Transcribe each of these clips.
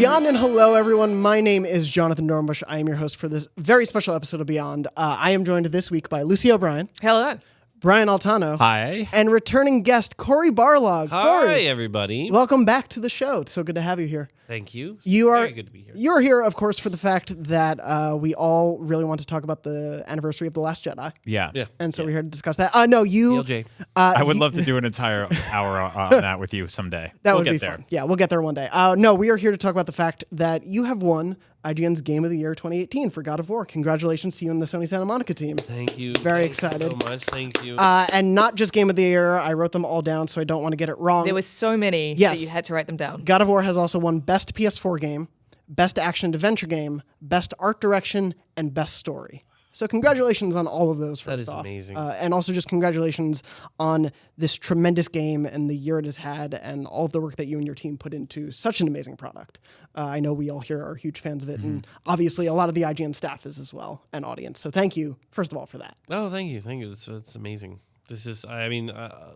Beyond and hello, everyone. My name is Jonathan Dornbush. I am your host for this very special episode of Beyond. I am joined this week by Lucy O'Brien. Hello. Brian Altano. Hi. And returning guest, Cory Barlog. Hi, Cory, everybody. welcome back to the show. It's so good to have you here. Thank you. Very good to be here. You're here, of course, for the fact that we all really want to talk about the anniversary of The Last Jedi. Yeah. And so we're here to discuss that. No, you... ELJ. I would love to do an entire hour on that with you someday. That we'll would get be there. fun. Yeah, we'll get there one day. No, we are here to talk about the fact that you have won IGN's Game of the Year 2018 for God of War. Congratulations to you and the Sony Santa Monica team. Thank you. Very Thank excited. you so much. Thank you. And not just Game of the Year. I wrote them all down, so I don't want to get it wrong. There were so many that you had to write them down. God of War has also won Best PS4 Game, Best Action Adventure Game, Best Art Direction, and Best Story. So congratulations on all of those, first off. That is amazing. And also just congratulations on this tremendous game and the year it has had and all of the work that you and your team put into such an amazing product. I know we all here are huge fans of it, and obviously a lot of the IGN staff is as well, and audience. So thank you, first of all, for that. Oh, thank you. Thank you. It's amazing. This is,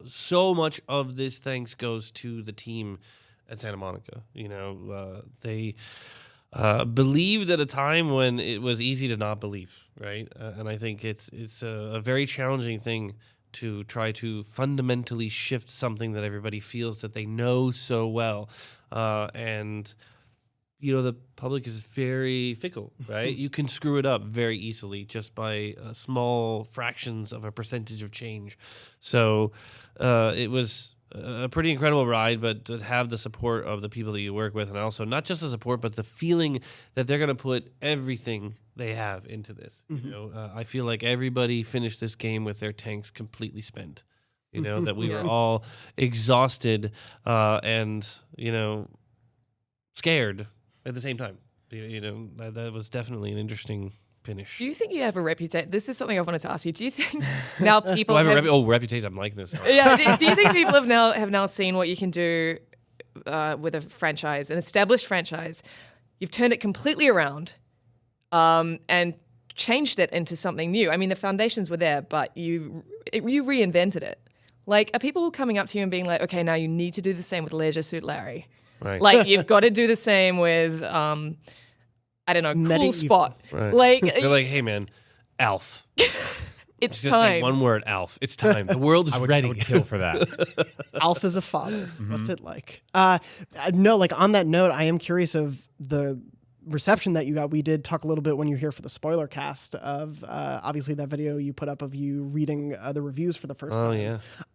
so much of this thanks goes to the team at Santa Monica. You know, they... believed at a time when it was easy to not believe, right? And I think it's a very challenging thing to try to fundamentally shift something that everybody feels that they know so well. And, you know, the public is very fickle, right? You can screw it up very easily just by small fractions of a percentage of change. So it was a pretty incredible ride, but to have the support of the people that you work with, and also not just the support, but the feeling that they're going to put everything they have into this. You know, I feel like everybody finished this game with their tanks completely spent. You know, that we were all exhausted and, you know, scared at the same time. You know, that was definitely an interesting finish. Do you think you have a reputation? This is something I wanted to ask you. Do you think now people reputation. I'm liking this. Yeah. Do you think people have now seen what you can do with a franchise, an established franchise? You've turned it completely around and changed it into something new. I mean, the foundations were there, but you reinvented it. Like, are people coming up to you and being like, okay, now you need to do the same with Leisure Suit Larry? Right. Like, you've got to do the same with I don't know, Cool Spot. Right. Like, they're like, hey man, Alf. It's just time. say one word, Alf. It's time. The world is ready. I would kill for that. Alf is a father. What's it like? No, like on that note, I am curious of the reception that you got. We did talk a little bit when you were here for the spoiler cast of obviously that video you put up of you reading the reviews for the first time. Oh,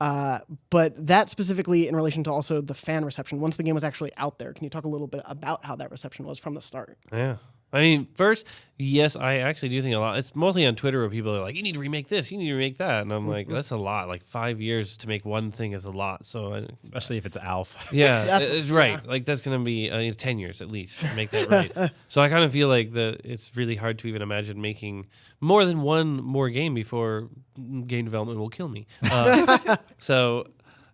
yeah. But that specifically in relation to also the fan reception, once the game was actually out there, can you talk a little bit about how that reception was from the start? Yeah. I mean, first, yes, I actually do think a lot. It's mostly on Twitter where people are like, you need to remake this, you need to remake that. And I'm like, that's a lot. Like 5 years to make one thing is a lot. So Especially if it's Alf. Yeah, it's right. Yeah. Like that's going to be 10 years at least to make that right. So I kind of feel like it's really hard to even imagine making more than one more game before game development will kill me. So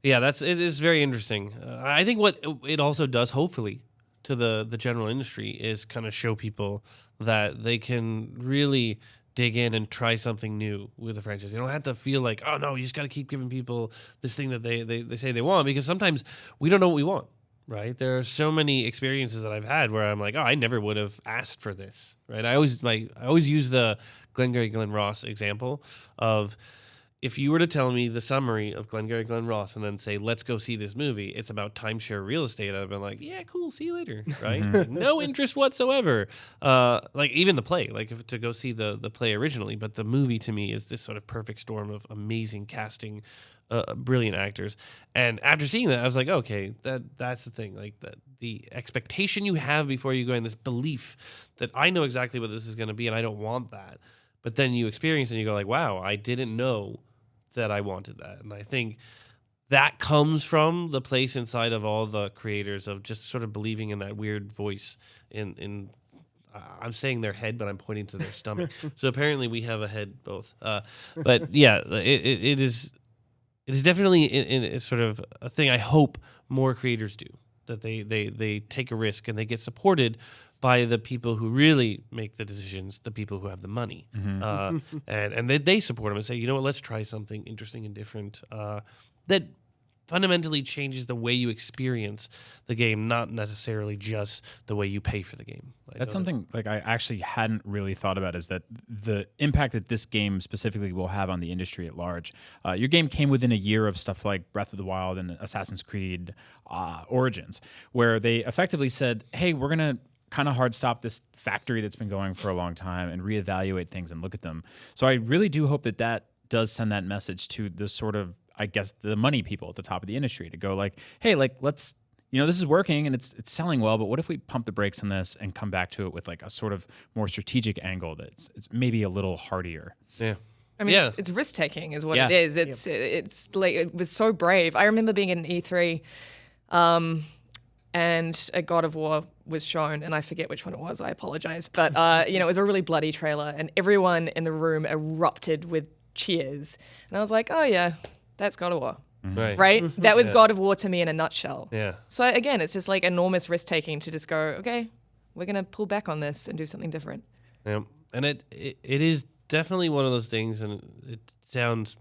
yeah, it is very interesting. I think what it also does, hopefully, to the general industry is kind of show people that they can really dig in and try something new with the franchise. You don't have to feel like, oh no, you just got to keep giving people this thing that they say they want, because sometimes we don't know what we want, right? There are so many experiences that I've had where I'm like, oh, I never would have asked for this, right? I always use the Glengarry Glen Ross example of, if you were to tell me the summary of Glengarry Glen Ross and then say, let's go see this movie, it's about timeshare real estate, I've been like, yeah, cool, see you later, right? Like, no interest whatsoever. Like even the play, like to go see the play originally, but the movie to me is this sort of perfect storm of amazing casting, brilliant actors. And after seeing that, I was like, okay, that's the thing. Like the expectation you have before you go in, this belief that I know exactly what this is going to be and I don't want that. But then you experience and you go like, wow, I didn't know that I wanted that. And I think that comes from the place inside of all the creators of just sort of believing in that weird voice in I'm saying their head, but I'm pointing to their stomach. So apparently we have a head both. But yeah, it is definitely in sort of a thing I hope more creators do, that they take a risk and they get supported by the people who really make the decisions, the people who have the money. And they support them and say, you know what, let's try something interesting and different that fundamentally changes the way you experience the game, not necessarily just the way you pay for the game. That's something like I actually hadn't really thought about, is that the impact that this game specifically will have on the industry at large. Your game came within a year of stuff like Breath of the Wild and Assassin's Creed Origins, where they effectively said, hey, we're going to kind of hard stop this factory that's been going for a long time and reevaluate things and look at them. So I really do hope that that does send that message to the sort of, I guess, the money people at the top of the industry to go like, hey, like, let's, this is working and it's selling well, but what if we pump the brakes on this and come back to it with like a sort of more strategic angle that's it's maybe a little hardier. Yeah. I mean, it's risk taking, is what it is. It's like, it was so brave. I remember being in E3, and a God of War was shown, and I forget which one it was. I apologize, but it was a really bloody trailer, and everyone in the room erupted with cheers, and I was like, oh yeah, that's God of War. Right? That was God of War to me in a nutshell. Yeah. So again, it's just like enormous risk taking to just go, okay, we're gonna pull back on this and do something different. Yeah, and it is definitely one of those things, and it sounds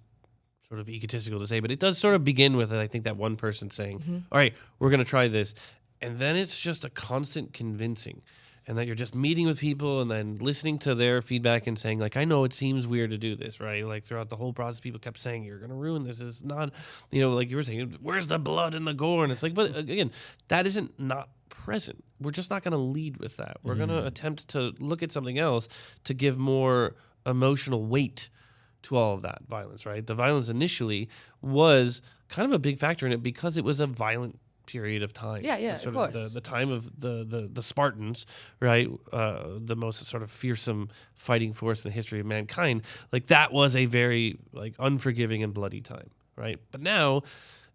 sort of egotistical to say, but it does sort of begin with, I think, that one person saying, all right, we're going to try this. And then it's just a constant convincing, and that you're just meeting with people and then listening to their feedback and saying, like, I know it seems weird to do this, right? Like throughout the whole process, people kept saying, you're going to ruin this. It's not, like you were saying, where's the blood and the gore? And it's like, but again, that isn't not present. We're just not going to lead with that. We're going to attempt to look at something else to give more emotional weight to all of that violence, right? The violence initially was kind of a big factor in it because it was a violent period of time. Yeah, sort of course. The time of the Spartans, right? The most sort of fearsome fighting force in the history of mankind. Like that was a very like unforgiving and bloody time, right? But now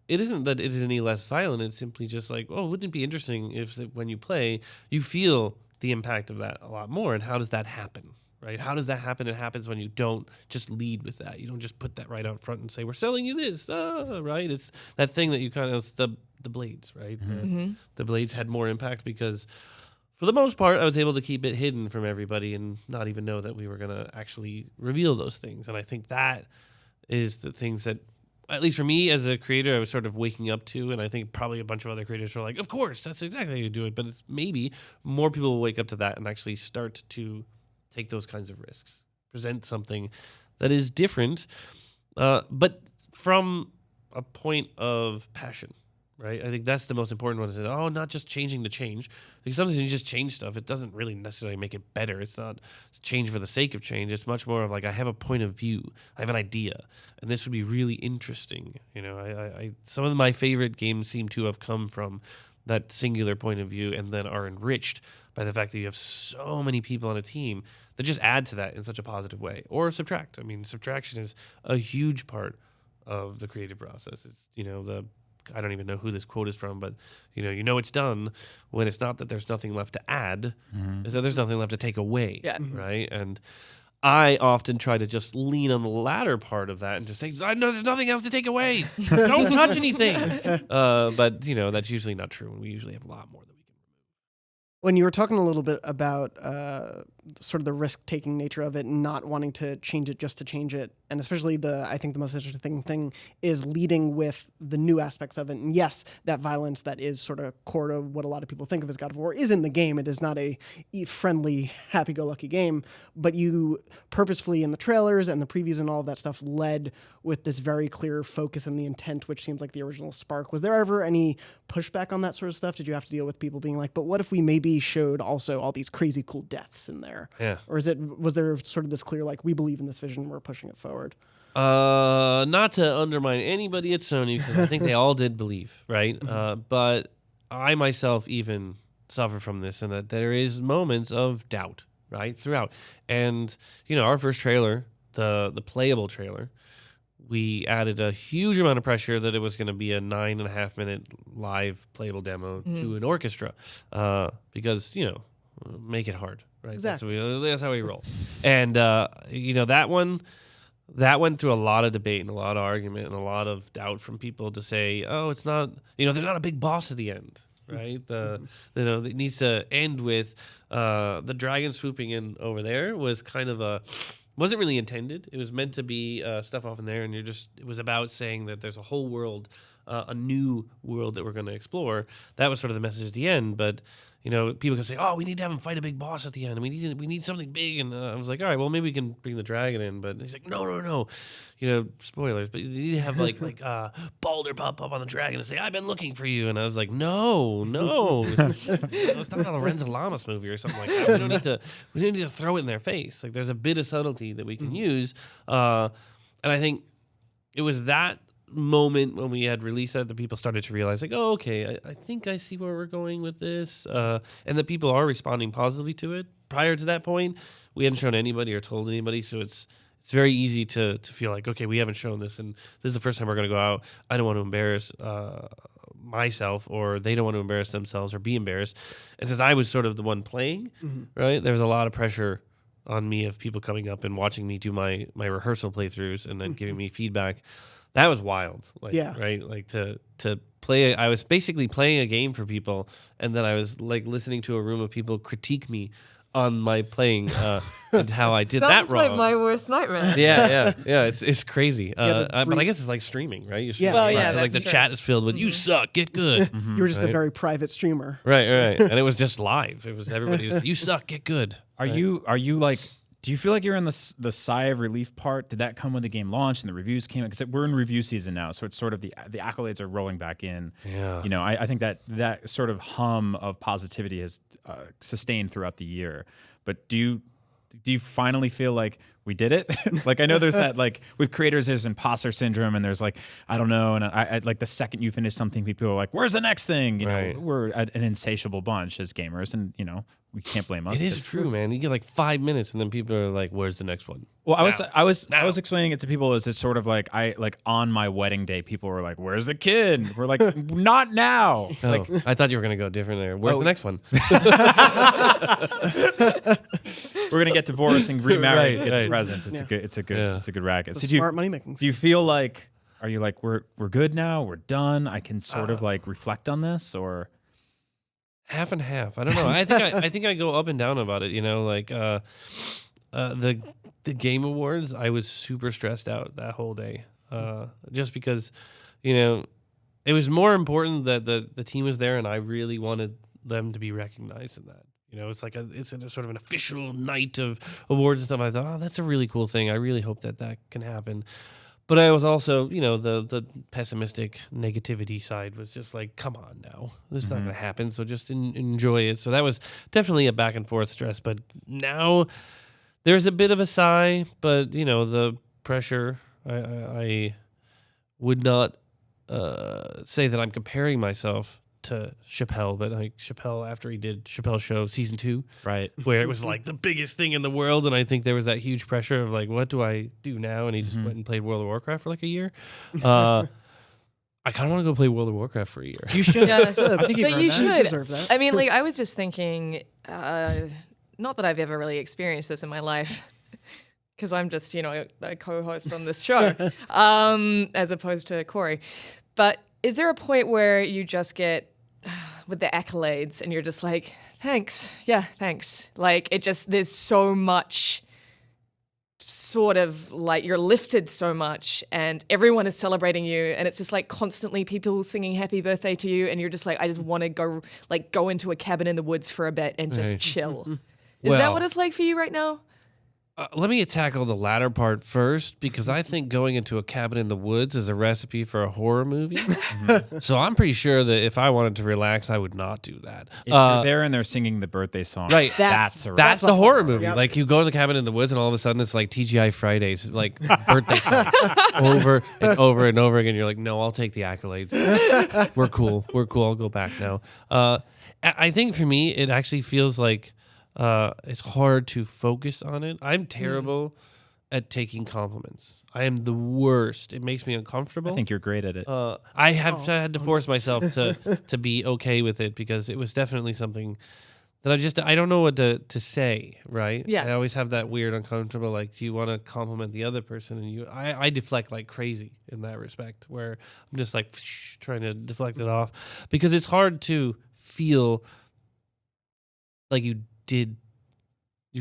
it isn't that it is any less violent. It's simply just like, oh, wouldn't it be interesting if when you play, you feel the impact of that a lot more? And how does that happen? Right? How does that happen? It happens when you don't just lead with that. You don't just put that right out front and say, we're selling you this, right? It's that thing that you kind of, it's the blades, right? The blades had more impact because for the most part, I was able to keep it hidden from everybody and not even know that we were going to actually reveal those things. And I think that is the things that, at least for me as a creator, I was sort of waking up to, and I think probably a bunch of other creators were like, of course, that's exactly how you do it. But it's maybe more people will wake up to that and actually start to take those kinds of risks, present something that is different, but from a point of passion, right? I think that's the most important one. Is that, not just changing to change. Because sometimes when you just change stuff, it doesn't really necessarily make it better. It's not change for the sake of change. It's much more of like, I have a point of view. I have an idea. And this would be really interesting. I some of my favorite games seem to have come from that singular point of view and then are enriched by the fact that you have so many people on a team that just add to that in such a positive way or subtract. I mean, subtraction is a huge part of the creative process. It's, I don't even know who this quote is from, but it's done when it's not that there's nothing left to add, is that there's nothing left to take away. Yeah. Right. And I often try to just lean on the latter part of that and just say, I know there's nothing else to take away. Don't touch anything. But that's usually not true. And we usually have a lot more than we can. When you were talking a little bit about sort of the risk-taking nature of it and not wanting to change it just to change it, and especially I think the most interesting thing is leading with the new aspects of it. And yes, that violence that is sort of core to what a lot of people think of as God of War is in the game. It is not a friendly, happy-go-lucky game, but you purposefully in the trailers and the previews and all of that stuff led with this very clear focus and the intent, which seems like the original spark. Was there ever any pushback on that sort of stuff? Did you have to deal with people being like, but what if we maybe showed also all these crazy cool deaths in there? Yeah. Or was there sort of this clear, like, we believe in this vision, we're pushing it forward? Not to undermine anybody at Sony, because I think they all did believe, right? But I myself even suffer from this, and that there is moments of doubt, right, throughout. And our first trailer, the playable trailer, we added a huge amount of pressure that it was going to be a 9.5 minute live playable demo to an orchestra, because make it hard, right? Exactly. That's how we roll. And that went through a lot of debate and a lot of argument and a lot of doubt from people to say, oh, it's not, there's not a big boss at the end, right? It needs to end with the dragon swooping in over there was kind of wasn't really intended. It was meant to be stuff off in there, and it was about saying that there's a whole world a new world that we're going to explore. That was sort of the message at the end. But people can say, "Oh, we need to have him fight a big boss at the end. We need something big." And I was like, "All right, well, maybe we can bring the dragon in." But he's like, "No, spoilers. But you need to have like Baldur pop up on the dragon and say, 'I've been looking for you.'" And I was like, "No, it's not a Lorenzo Lamas movie or something like that. We don't need to throw it in their face. Like, there's a bit of subtlety that we can use." And I think it was that moment when we had released that people started to realize, like, oh, okay, I think I see where we're going with this, and that people are responding positively to it. Prior to that point, we hadn't shown anybody or told anybody, so it's very easy to feel like, okay, we haven't shown this, and this is the first time we're going to go out. I don't want to embarrass myself, or they don't want to embarrass themselves or be embarrassed. And since I was sort of the one playing, right, there was a lot of pressure on me of people coming up and watching me do my rehearsal playthroughs and then giving me feedback. That was wild. Right? Like to play, I was basically playing a game for people, and then I was like listening to a room of people critique me on my playing and how I did that wrong. Sounds like my worst nightmare. Yeah. It's crazy. But I guess it's like streaming, right? You stream, Well, yeah, so like the that's chat is filled with "you suck, get good." You were just a very private streamer. Right. And it was just live. It was everybody just "you suck, get good." Are you like? Do you feel like you're in the sigh of relief part? Did that come when the game launched and the reviews came in? Because we're in review season now, so it's sort of the accolades are rolling back in. Yeah. I think that sort of hum of positivity has sustained throughout the year. But do you finally feel like we did it? Like, I know there's that, like, with creators, there's imposter syndrome, and there's like, I don't know, and I like the second you finish something, people are like, where's the next thing? We're an insatiable bunch as gamers, and we can't blame us. It is true, man. You get like 5 minutes, and then people are like, "Where's the next one?" Well, I was explaining it to people as it's sort of like on my wedding day, people were like, "Where's the kid?" We're like, "Not now." Oh, Like, I thought you were gonna go different there. Where's the next one? we're gonna get divorced and remarried to get the Right. presents. It's a good racket. It's So smart money making. do you feel like, are you like, we're good now? We're done. I can sort of like reflect on this, or Half and half. I don't know. I think I go up and down about it. Like the Game Awards, I was super stressed out that whole day, just because it was more important that the team was there, and I really wanted them to be recognized in that. It's like it's a sort of an official night of awards and stuff. I thought, oh, that's a really cool thing. I really hope that can happen. But I was also, the pessimistic negativity side was just like, come on now. This is not going to happen, so just enjoy it. So that was definitely a back and forth stress. But now there's a bit of a sigh, but, the pressure, I would not say that I'm comparing myself to Chappelle, but like Chappelle, after he did Chappelle Show Season 2, right? Where it was like the biggest thing in the world, and I think there was that huge pressure of like, what do I do now? And he just went and played World of Warcraft for like a year. I kind of want to go play World of Warcraft for a year. You should. Yeah, I think you've but earned you that. should. You deserve that. I mean, like, I was just thinking, not that I've ever really experienced this in my life, because I'm just, a co-host on this show, as opposed to Cory. But is there a point where you just get with the accolades and you're just like, thanks, yeah, thanks. Like, there's so much, sort of like you're lifted so much and everyone is celebrating you, and it's just like constantly people singing happy birthday to you, and you're just like, I just want to go into a cabin in the woods for a bit and just chill. Is that Well, what it's like for you right now? Let me tackle the latter part first, because I think going into a cabin in the woods is a recipe for a horror movie. So I'm pretty sure that if I wanted to relax, I would not do that. If you're there and they're singing the birthday song, Right. That's That's the horror movie. Yep. Like, you go to the cabin in the woods, and all of a sudden it's like TGI Fridays, like birthday song, over and over and over again. You're like, no, I'll take the accolades. We're cool. I'll go back now. I think for me, it actually feels like it's hard to focus on it. I'm terrible at taking compliments. I am the worst. It makes me uncomfortable. I think you're great at it. I have had to force myself to be okay with it, because it was definitely something that I don't know what to say, right? Yeah. I always have that weird uncomfortable, like, do you want to compliment the other person? And I deflect like crazy in that respect, where I'm just like trying to deflect it off, because it's hard to feel like you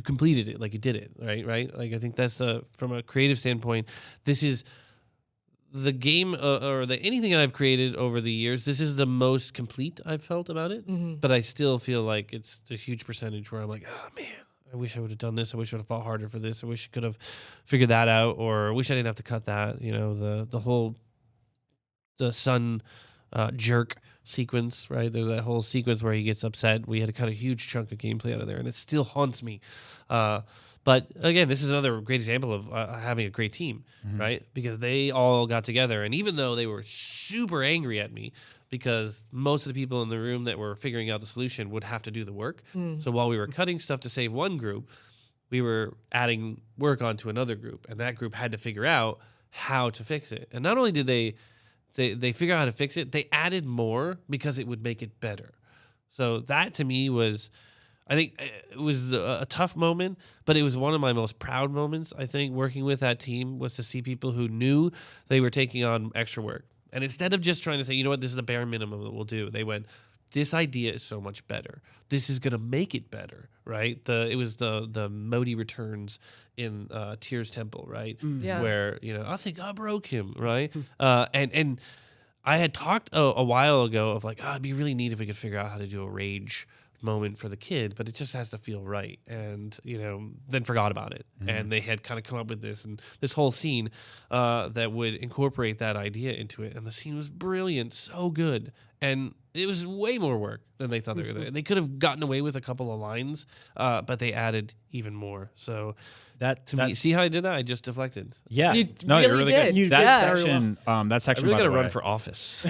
completed it, like you did it, right? Like, I think that's from a creative standpoint, this is the game or anything that I've created over the years, this is the most complete I've felt about it. But I still feel like it's a huge percentage where I'm like, oh man, I wish I would have done this. I wish I would have fought harder for this. I wish I could have figured that out, or I wish I didn't have to cut that. You know, the son jerk sequence, right? There's that whole sequence where he gets upset. We had to cut a huge chunk of gameplay out of there, and it still haunts me. But again, this is another great example of having a great team, right? Because they all got together, and even though they were super angry at me, because most of the people in the room that were figuring out the solution would have to do the work. So while we were cutting stuff to save one group, we were adding work onto another group, and that group had to figure out how to fix it. And not only did they figure out how to fix it, they added more because it would make it better. So that to me was, I think it was a tough moment, but it was one of my most proud moments, I think, working with that team, was to see people who knew they were taking on extra work. And instead of just trying to say, you know what, this is the bare minimum that we'll do, they went, this idea is so much better. This is going to make it better, right? It was the Modi returns in Tyr's temple, right? Yeah. Where, you know, I think I broke him, right? And I had talked a while ago of like, it'd be really neat if we could figure out how to do a rage moment for the kid, but it just has to feel right. And, you know, then forgot about it. And they had kind of come up with this whole scene that would incorporate that idea into it. And the scene was brilliant, so good. And it was way more work than they thought they were going to. They could have gotten away with a couple of lines, but they added even more. So to me, see how I did that? I just deflected. Yeah, You no, you're really really did. good. You That did. section, that section. I really by got the to run way. for office.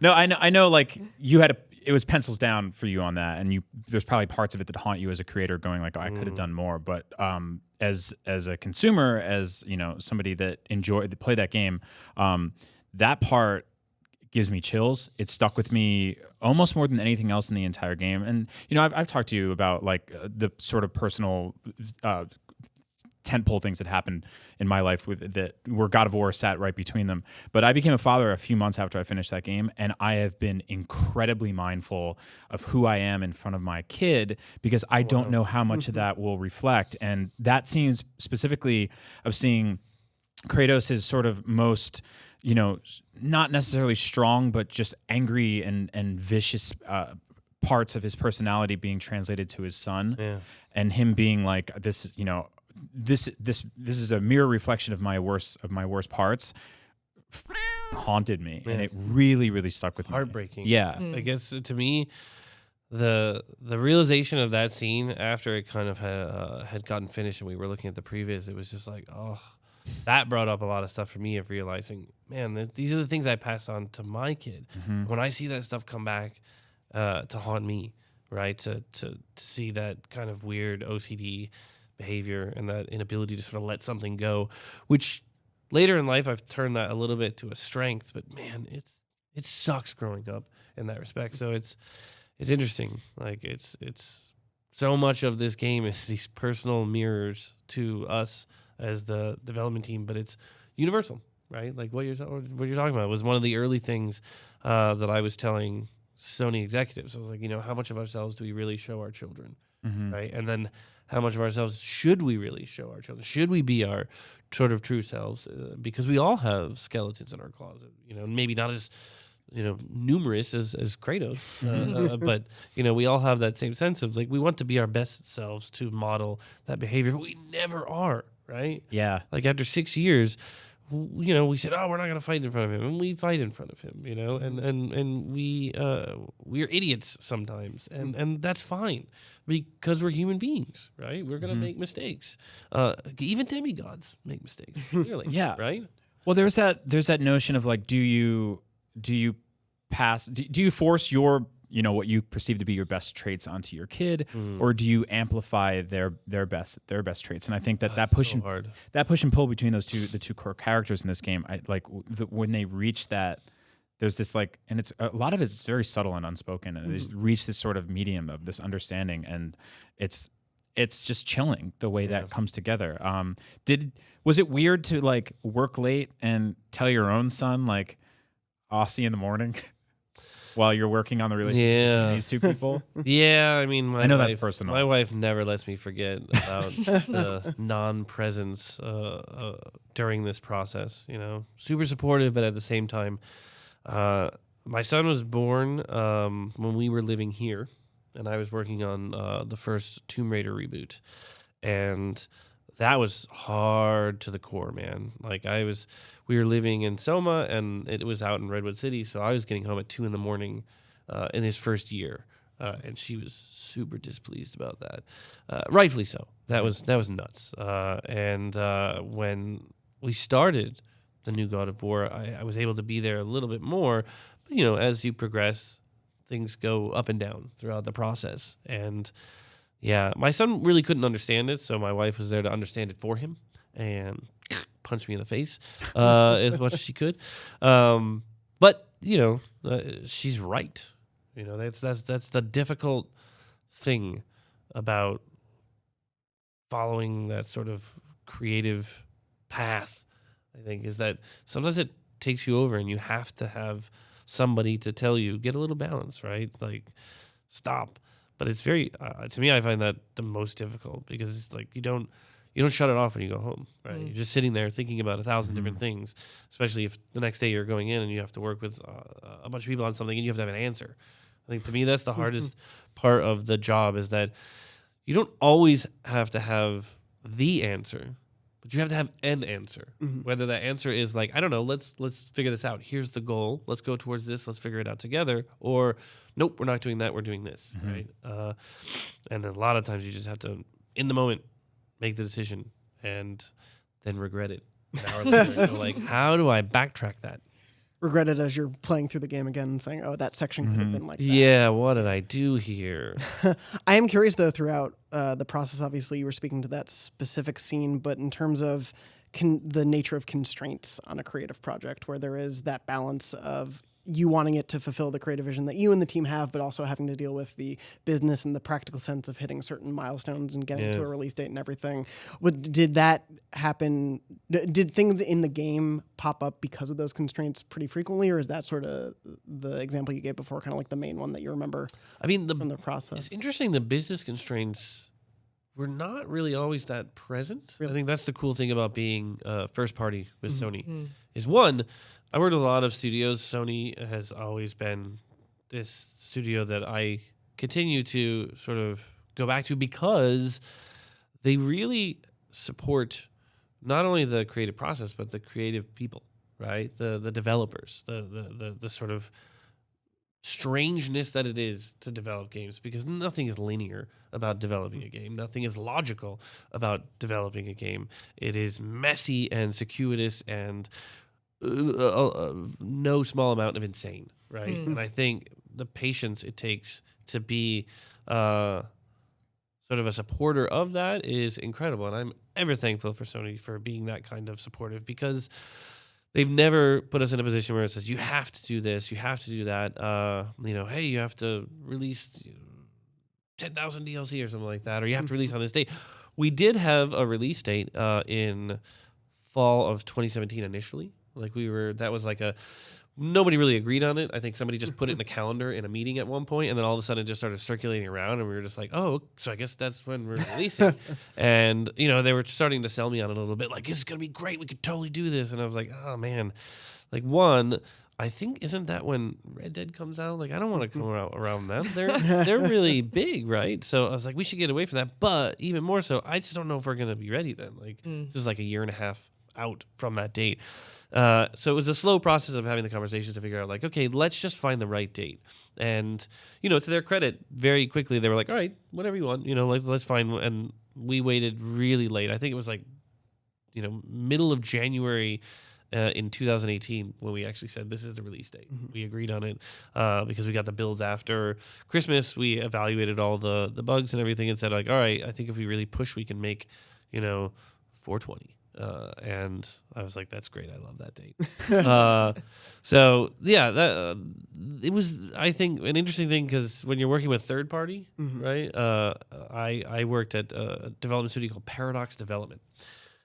No, I know. Like you had it was pencils down for you on that, and there's probably parts of it that haunt you as a creator, going like, oh, I could have done more. But as a consumer, as you know, somebody that played that game, that part gives me chills. It stuck with me almost more than anything else in the entire game. And you know, I've talked to you about like the sort of personal tentpole things that happened in my life where God of War sat right between them. But I became a father a few months after I finished that game, and I have been incredibly mindful of who I am in front of my kid, because I don't know how much of that will reflect. And that seems specifically of seeing Kratos' sort of most, you know, not necessarily strong, but just angry and vicious parts of his personality being translated to his son, and him being like, this, you know, this is a mirror reflection of my worst parts. Haunted me, and it really, really stuck with me. Heartbreaking. Yeah, I guess to me, the realization of that scene after it kind of had gotten finished and we were looking at the previews, it was just like, oh, that brought up a lot of stuff for me of realizing, man, these are the things I passed on to my kid. When I see that stuff come back to haunt me, right? To see that kind of weird OCD behavior and that inability to sort of let something go, which later in life I've turned that a little bit to a strength. But man, it sucks growing up in that respect. So it's interesting. Like it's so much of this game is these personal mirrors to us as the development team, but it's universal, right? Like what you're talking about was one of the early things that I was telling Sony executives. I was like, you know, how much of ourselves do we really show our children, right? And then how much of ourselves should we really show our children? Should we be our sort of true selves? Because we all have skeletons in our closet, you know, maybe not as, you know, numerous as Kratos, but, you know, we all have that same sense of like, we want to be our best selves to model that behavior, but we never are, right? Yeah. Like after 6 years, you know, we said, oh, we're not going to fight in front of him. And we fight in front of him, you know, and we're idiots sometimes. And that's fine because we're human beings, right? We're going to make mistakes. Even demigods make mistakes, clearly. Yeah. Right? Well, there's that notion of like, do you force your, you know, what you perceive to be your best traits onto your kid, or do you amplify their best traits? And I think that push and pull between the two core characters in this game, when they reach that, there's this like, and it's a lot of it's very subtle and unspoken, and they just reach this sort of medium of this understanding, and it's just chilling the way that comes together. Was it weird to like work late and tell your own son like, I'll see you in the morning? while you're working on the relationship between these two people? Yeah, I mean, I know that's personal. My wife never lets me forget about the non-presence during this process. You know, super supportive, but at the same time, my son was born when we were living here, and I was working on the first Tomb Raider reboot, and that was hard to the core, man. Like we were living in Soma, and it was out in Redwood City, so I was getting home at 2 a.m. In his first year, and she was super displeased about that. Rightfully so. That was nuts. And when we started the new God of War, I was able to be there a little bit more. But, you know, as you progress, things go up and down throughout the process. And yeah, my son really couldn't understand it, so my wife was there to understand it for him and punch me in the face as much as she could. But you know, she's right. You know, that's the difficult thing about following that sort of creative path. I think is that sometimes it takes you over, and you have to have somebody to tell you, get a little balance, right? Like, stop. But it's very, to me, I find that the most difficult, because it's like you don't shut it off when you go home, right? You're just sitting there thinking about 1,000 different things, especially if the next day you're going in and you have to work with a bunch of people on something and you have to have an answer. I think to me that's the hardest part of the job, is that you don't always have to have the answer, but you have to have an answer. Whether that answer is like, I don't know, let's figure this out. Here's the goal. Let's go towards this. Let's figure it out together. Or nope, we're not doing that. We're doing this, right? And a lot of times you just have to, in the moment, make the decision and then regret it an hour later. Go like, how do I backtrack that? Regret it as you're playing through the game again and saying, oh, that section could have been like that. Yeah, what did I do here? I am curious, though, throughout the process, obviously, you were speaking to that specific scene, but in terms of the nature of constraints on a creative project, where there is that balance of you wanting it to fulfill the creative vision that you and the team have, but also having to deal with the business and the practical sense of hitting certain milestones and getting to a release date and everything. Did that happen? Did things in the game pop up because of those constraints pretty frequently, or is that sort of the example you gave before, kind of like the main one that you remember? I mean, from the process. It's interesting. The business constraints were not really always that present. Really? I think that's the cool thing about being first party with Sony. Is one, I worked with a lot of studios. Sony has always been this studio that I continue to sort of go back to, because they really support not only the creative process, but the creative people, right? The developers, the sort of strangeness that it is to develop games, because nothing is linear about developing a game. Nothing is logical about developing a game. It is messy and circuitous and no small amount of insane, right? And I think the patience it takes to be sort of a supporter of that is incredible. And I'm ever thankful for Sony for being that kind of supportive, because they've never put us in a position where it says, you have to do this, you have to do that. You know, hey, you have to release 10,000 DLC or something like that, or you have to release on this date. We did have a release date in fall of 2017 initially. Like that was like nobody really agreed on it. I think somebody just put it in a calendar in a meeting at one point, and then all of a sudden it just started circulating around, and we were just like, oh, so I guess that's when we're releasing. And, you know, they were starting to sell me on it a little bit, like, this is going to be great, we could totally do this. And I was like, oh, man. Like, one, I think, isn't that when Red Dead comes out? Like, I don't want to come around them. They're really big, right? So I was like, we should get away from that. But even more so, I just don't know if we're going to be ready then. Like, this is like a year and a half out from that date. So it was a slow process of having the conversations to figure out, like, okay, let's just find the right date. And, you know, to their credit, very quickly they were like, all right, whatever you want, you know, let's find. And we waited really late. I think it was like, you know, middle of January in 2018 when we actually said this is the release date. We agreed on it because we got the builds after Christmas. We evaluated all the bugs and everything and said, like, all right, I think if we really push, we can make, you know, 420. And I was like, that's great. I love that date. So yeah, that it was, I think, an interesting thing, because when you're working with third party, right? I worked at a development studio called Paradox Development,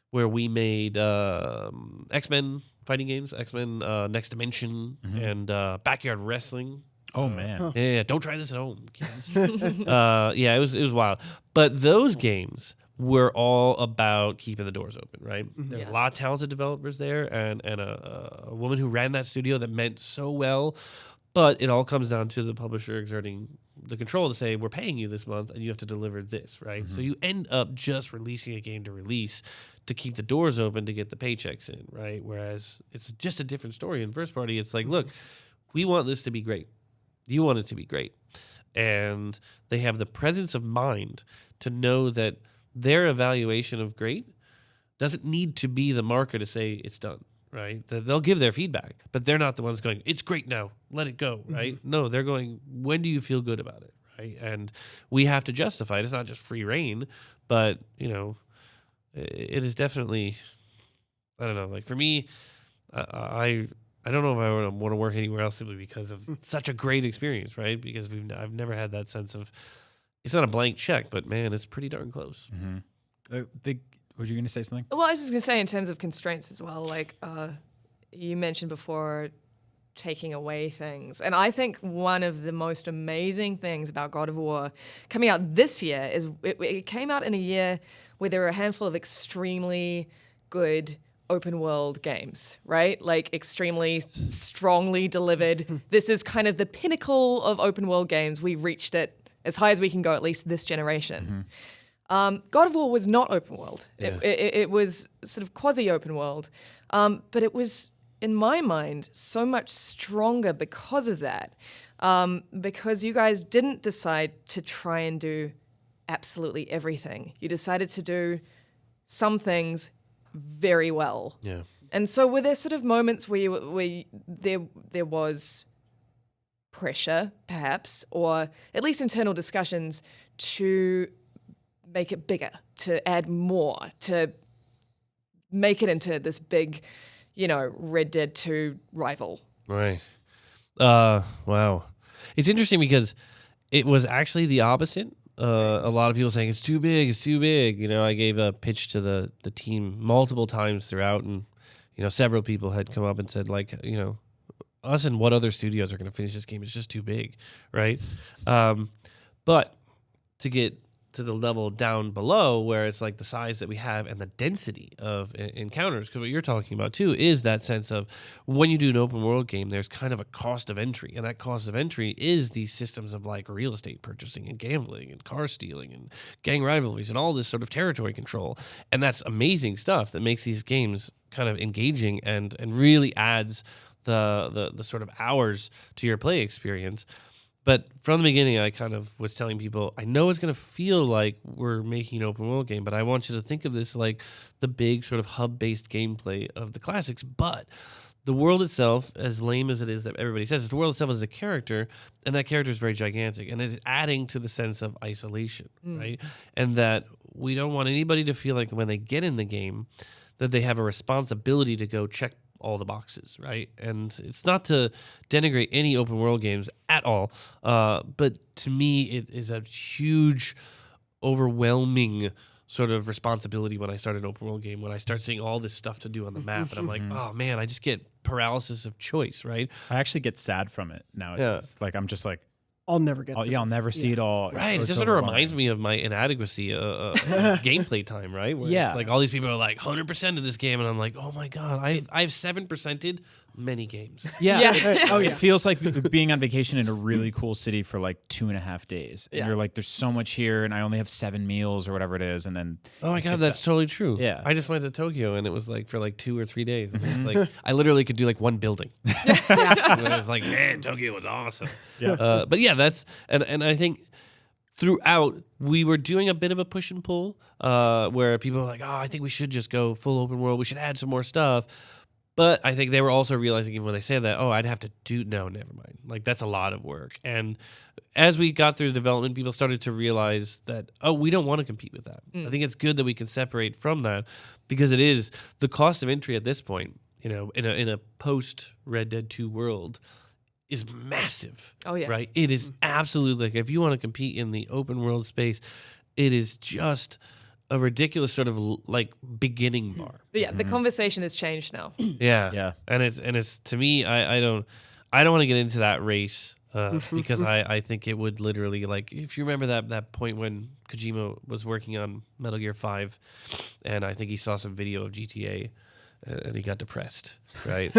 where we made X-Men fighting games, X-Men Next Dimension, and Backyard Wrestling. Oh man. Yeah, don't try this at home, kids. Yeah, it was wild. But those games were all about keeping the doors open, right? There's a lot of talented developers there, and a woman who ran that studio that meant so well. But it all comes down to the publisher exerting the control to say, we're paying you this month, and you have to deliver this, right? So you end up just releasing a game to release to keep the doors open to get the paychecks in, right? Whereas it's just a different story in first party. It's like, look, we want this to be great. You want it to be great. And they have the presence of mind to know that their evaluation of great doesn't need to be the marker to say it's done, right? They'll give their feedback, but they're not the ones going, it's great now, let it go, right? No, they're going, when do you feel good about it, right? And we have to justify it. It's not just free reign, but, you know, it is definitely, I don't know, like for me, I don't know if I want to work anywhere else simply because of such a great experience, right? Because I've never had that sense of, it's not a blank check, but man, it's pretty darn close. Were you going to say something? Well, I was just going to say in terms of constraints as well, like you mentioned before, taking away things. And I think one of the most amazing things about God of War coming out this year is it came out in a year where there were a handful of extremely good open world games, right? Like extremely strongly delivered. This is kind of the pinnacle of open world games. We've reached it as high as we can go, at least this generation. God of War was not open world. Yeah. It was sort of quasi open world, but it was, in my mind, so much stronger because of that. Because you guys didn't decide to try and do absolutely everything. You decided to do some things very well. Yeah. And so were there sort of moments where there was pressure, perhaps, or at least internal discussions to make it bigger, to add more, to make it into this big, you know, Red Dead 2 rival? Right. Wow. It's interesting because it was actually the opposite. A lot of people saying it's too big, it's too big. You know, I gave a pitch to the team multiple times throughout, and you know, several people had come up and said, like, you know, us and what other studios are going to finish this game? It's just too big, right? But to get to the level down below where it's like the size that we have and the density of encounters, because what you're talking about too is that sense of when you do an open world game, there's kind of a cost of entry, and that cost of entry is these systems of like real estate purchasing and gambling and car stealing and gang rivalries and all this sort of territory control. And that's amazing stuff that makes these games kind of engaging and really adds the sort of hours to your play experience. But from the beginning, I kind of was telling people, I know it's going to feel like we're making an open world game, but I want you to think of this like the big sort of hub-based gameplay of the classics. But the world itself, as lame as it is that everybody says, the world itself is a character, and that character is very gigantic, and it's adding to the sense of isolation, right? And that we don't want anybody to feel like when they get in the game that they have a responsibility to go check all the boxes, right? And it's not to denigrate any open world games at all, but to me, it is a huge, overwhelming sort of responsibility when I start an open world game, when I start seeing all this stuff to do on the map, and I'm like, oh man, I just get paralysis of choice, right? I actually get sad from it nowadays. Like I'm just like, I'll never get I'll never see it all. Right. It just sort of reminds me of my inadequacy gameplay time, right? Where it's like all these people are like 100% of this game, and I'm like, oh my God, I've 7%ed many games. Yeah. It feels like being on vacation in a really cool city for like 2.5 days. And you're like, there's so much here, and I only have 7 meals or whatever it is. And then oh my God, that's totally true. Yeah. I just went to Tokyo, and it was like for like 2 or 3 days. And it's like I literally could do like one building. And it was like, man, Tokyo was awesome. Yeah. But yeah, that's and I think throughout we were doing a bit of a push and pull where people were like, oh, I think we should just go full open world. We should add some more stuff. But I think they were also realizing, even when they said that, oh, I'd have to do, no, never mind. Like, that's a lot of work. And as we got through the development, people started to realize that, oh, we don't want to compete with that. I think it's good that we can separate from that, because it is the cost of entry at this point, you know, in a post Red Dead 2 world is massive. Oh, yeah. Right? It is absolutely, like, if you want to compete in the open world space, it is just a ridiculous sort of like beginning bar. Yeah, the conversation has changed now. Yeah. And it's to me, I I don't want to get into that race because I think it would literally, like, if you remember that point when Kojima was working on Metal Gear 5, and I think he saw some video of GTA, and he got depressed, right?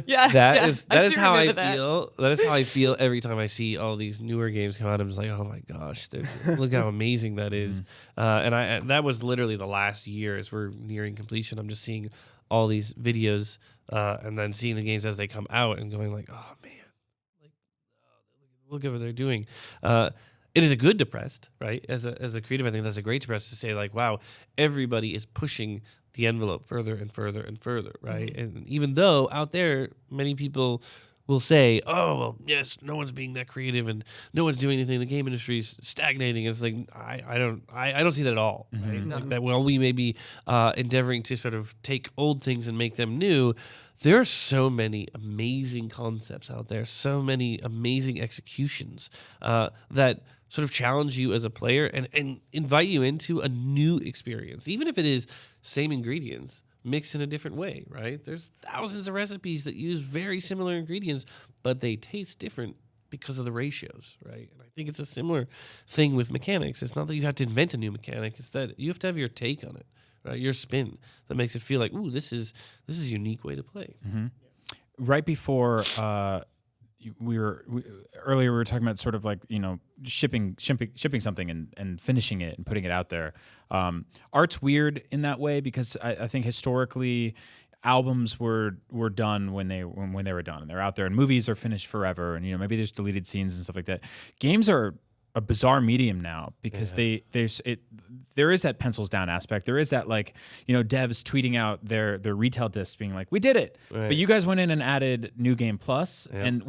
Yeah, That I is do how I remember that. feel. That is how I feel every time I see all these newer games come out. I'm just like, oh my gosh, look how amazing that is. And that was literally the last year as we're nearing completion. I'm just seeing all these videos and then seeing the games as they come out and going like, oh man, like look at what they're doing. It is a good depressed, right? As a creative, I think that's a great depressed to say like, wow, everybody is pushing the envelope further and further and further, right? And even though out there, many people will say, oh, well, yes, no one's being that creative and no one's doing anything. The game industry is stagnating. It's like, I don't see that at all, right? Like that, while we may be endeavoring to sort of take old things and make them new, there are so many amazing concepts out there, so many amazing executions that sort of challenge you as a player and invite you into a new experience, even if it is same ingredients mixed in a different way, right? There's thousands of recipes that use very similar ingredients, but they taste different because of the ratios, right? And I think it's a similar thing with mechanics. It's not that you have to invent a new mechanic, it's that you have to have your take on it, right? Your spin that makes it feel like, ooh, this is a unique way to play. Right before earlier we were talking about sort of like, you know, shipping something and finishing it and putting it out there. Art's weird in that way because I think historically albums were done when they were done and they're out there, and movies are finished forever, and you know, maybe there's deleted scenes and stuff like that. Games are a bizarre medium now because there is that pencils down aspect. There is that, like, you know, devs tweeting out their retail discs being like, we did it. Right. But you guys went in and added New Game Plus. And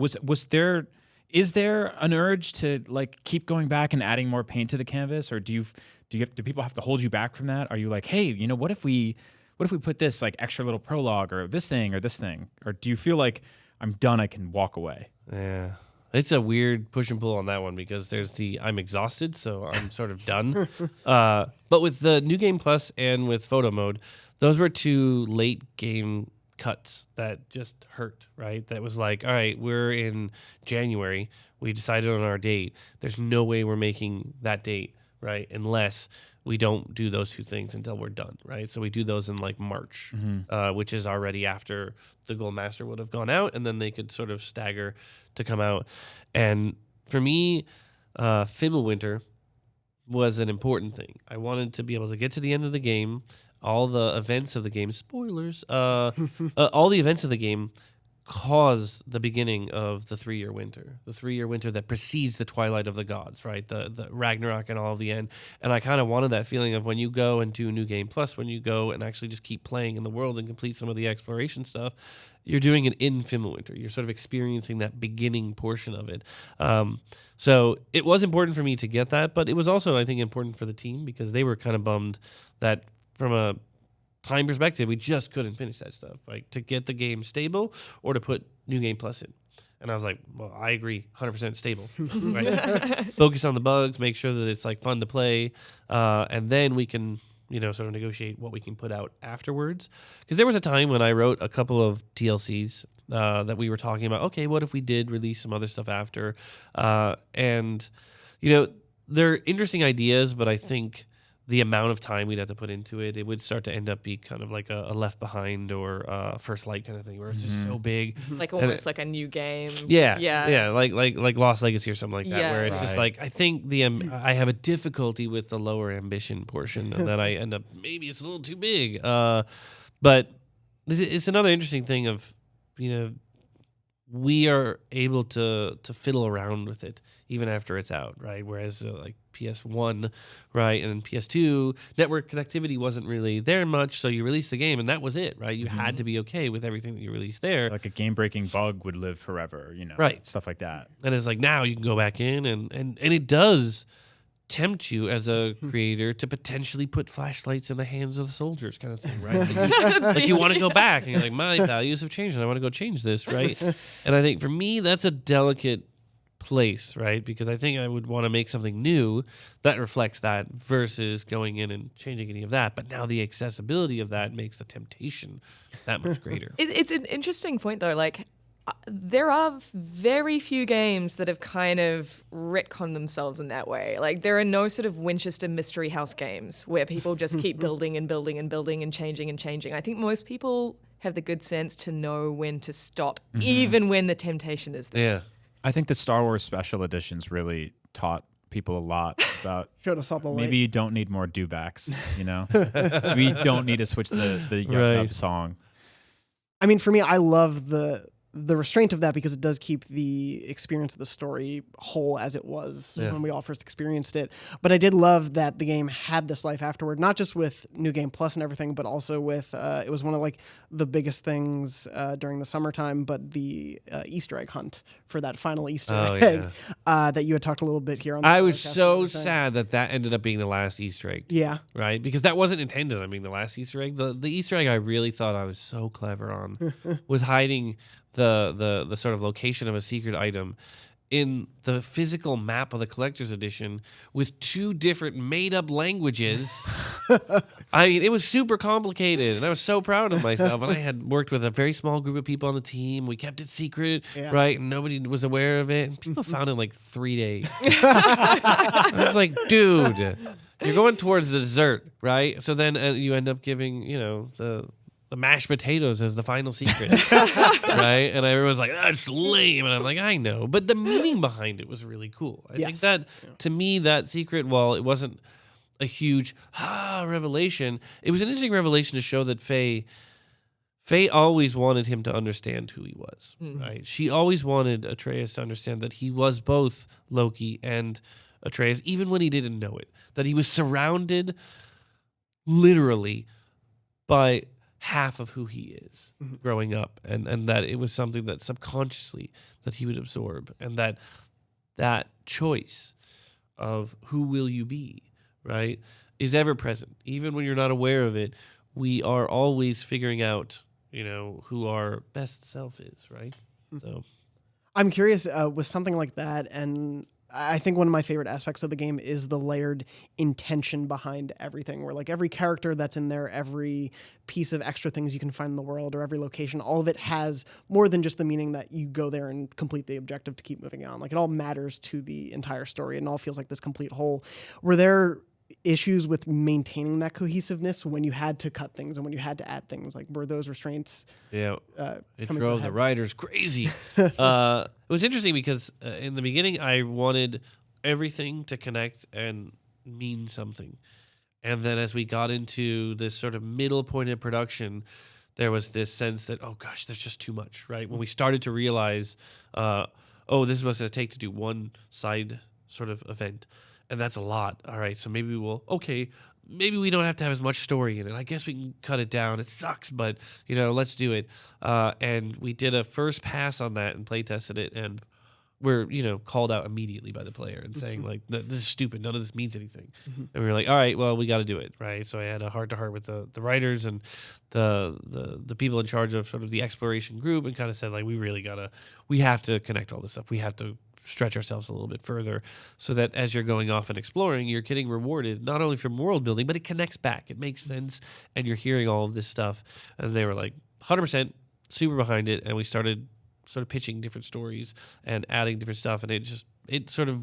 is there an urge to like keep going back and adding more paint to the canvas, or do people have to hold you back from that? Are you like, hey, you know, what if we put this like extra little prologue or this thing, or do you feel like I'm done, I can walk away? Yeah. It's a weird push and pull on that one because there's I'm exhausted, so I'm sort of done. But with the New Game Plus and with photo mode, those were two late game cuts that just hurt, right? That was like, all right, we're in January. We decided on our date. There's no way we're making that date, right? Unless we don't do those two things until we're done, right? So we do those in like March, which is already after the Gold Master would have gone out, and then they could sort of stagger to come out. And for me, Fimbulwinter was an important thing. I wanted to be able to get to the end of the game, all the events of the game, spoilers, all the events of the game cause the beginning of the 3-year winter, that precedes the twilight of the gods, right? The Ragnarok and all of the end. And I kind of wanted that feeling of when you go and do New Game Plus, when you go and actually just keep playing in the world and complete some of the exploration stuff, you're doing it in Fimbulwinter. You're sort of experiencing that beginning portion of it. So it was important for me to get that, but it was also, I think, important for the team because they were kind of bummed that from a time perspective, we just couldn't finish that stuff, like to get the game stable or to put New Game Plus in. And I was like, well, I agree, 100% stable. Right? Focus on the bugs, make sure that it's like fun to play, and then we can, you know, sort of negotiate what we can put out afterwards. Because there was a time when I wrote a couple of TLCs that we were talking about, okay, what if we did release some other stuff after? And, you know, they're interesting ideas, but I think the amount of time we'd have to put into it, it would start to end up being kind of like a Left Behind or First Light kind of thing, where it's just so big, like almost like a new game. Yeah, like Lost Legacy or something like that, Yeah. where it's just like I think I have a difficulty with the lower ambition portion, and that I end up maybe it's a little too big. But it's another interesting thing of, you know, we are able to fiddle around with it even after it's out, right? Whereas like PS1, right, and PS2, network connectivity wasn't really there much, so you released the game and that was it, right? You had to be okay with everything that you released there. Like a game-breaking bug would live forever, you know, right? Stuff like that. And it's like now you can go back in and it does tempt you as a creator to potentially put flashlights in the hands of the soldiers, kind of thing, right? Like you want to go back and you're like, my values have changed and I want to go change this, right? And I think for me that's a delicate place, right? Because I think I would want to make something new that reflects that versus going in and changing any of that. But now the accessibility of that makes the temptation that much greater. It's an interesting point though. Like, there are very few games that have kind of retconned themselves in that way. Like, there are no sort of Winchester Mystery House games where people just keep building and building and building and changing and changing. I think most people have the good sense to know when to stop, even when the temptation is there. Yeah. I think the Star Wars special editions really taught people a lot about Showed us all the light. maybe you don't need more dewbacks, you know? We don't need to switch the Yuck Right. Up song. I mean, for me, I love the restraint of that because it does keep the experience of the story whole as it was when we all first experienced it. But I did love that the game had this life afterward, not just with New Game Plus and everything, but also with, it was one of like the biggest things during the summertime, but the Easter egg hunt for that final Easter egg that you had talked a little bit here on the I was podcast and so everything. sad that ended up being the last Easter egg. Yeah. Right? Because that wasn't intended on being the last Easter egg. The Easter egg I really thought I was so clever on was hiding the sort of location of a secret item in the physical map of the collector's edition with 2 different made-up languages. I mean, it was super complicated, and I was so proud of myself. And I had worked with a very small group of people on the team. We kept it secret, right? And nobody was aware of it. And people found it in like 3 days. I was like, dude, you're going towards the dessert, right? So then you end up giving, the mashed potatoes as the final secret, right? And everyone's like, that's lame. And I'm like, I know. But the meaning behind it was really cool. I think that, to me, that secret, while it wasn't a huge revelation, it was an interesting revelation to show that Faye always wanted him to understand who he was, right? She always wanted Atreus to understand that he was both Loki and Atreus, even when he didn't know it. That he was surrounded literally by half of who he is growing up, and that it was something that subconsciously that he would absorb, and that choice of who will you be, right, is ever present. Even when you're not aware of it, we are always figuring out, who our best self is, right? So I'm curious with something like that, and I think one of my favorite aspects of the game is the layered intention behind everything, where like every character that's in there, every piece of extra things you can find in the world, or every location, all of it has more than just the meaning that you go there and complete the objective to keep moving on. Like, it all matters to the entire story and all feels like this complete whole. Were there issues with maintaining that cohesiveness when you had to cut things and when you had to add things? Like, were those restraints? Yeah, it coming to a drove the head? writers crazy. It was interesting because in the beginning, I wanted everything to connect and mean something. And then as we got into this sort of middle point in production, there was this sense that, oh gosh, there's just too much, right? When we started to realize, this is what's going to take to do one side sort of event. And that's a lot. All right, so maybe maybe we don't have to have as much story in it. I guess we can cut it down. It sucks, but, let's do it. And we did a first pass on that and play tested it, and we're, called out immediately by the player and saying, like, this is stupid. None of this means anything. And we were like, all right, well, we got to do it, right? So I had a heart-to-heart with the writers and the people in charge of sort of the exploration group, and kind of said, like, we have to connect all this stuff. We have to stretch ourselves a little bit further so that as you're going off and exploring, you're getting rewarded not only from world building, but it connects back. It makes sense, and you're hearing all of this stuff. And they were like 100% super behind it, and we started sort of pitching different stories and adding different stuff, and it sort of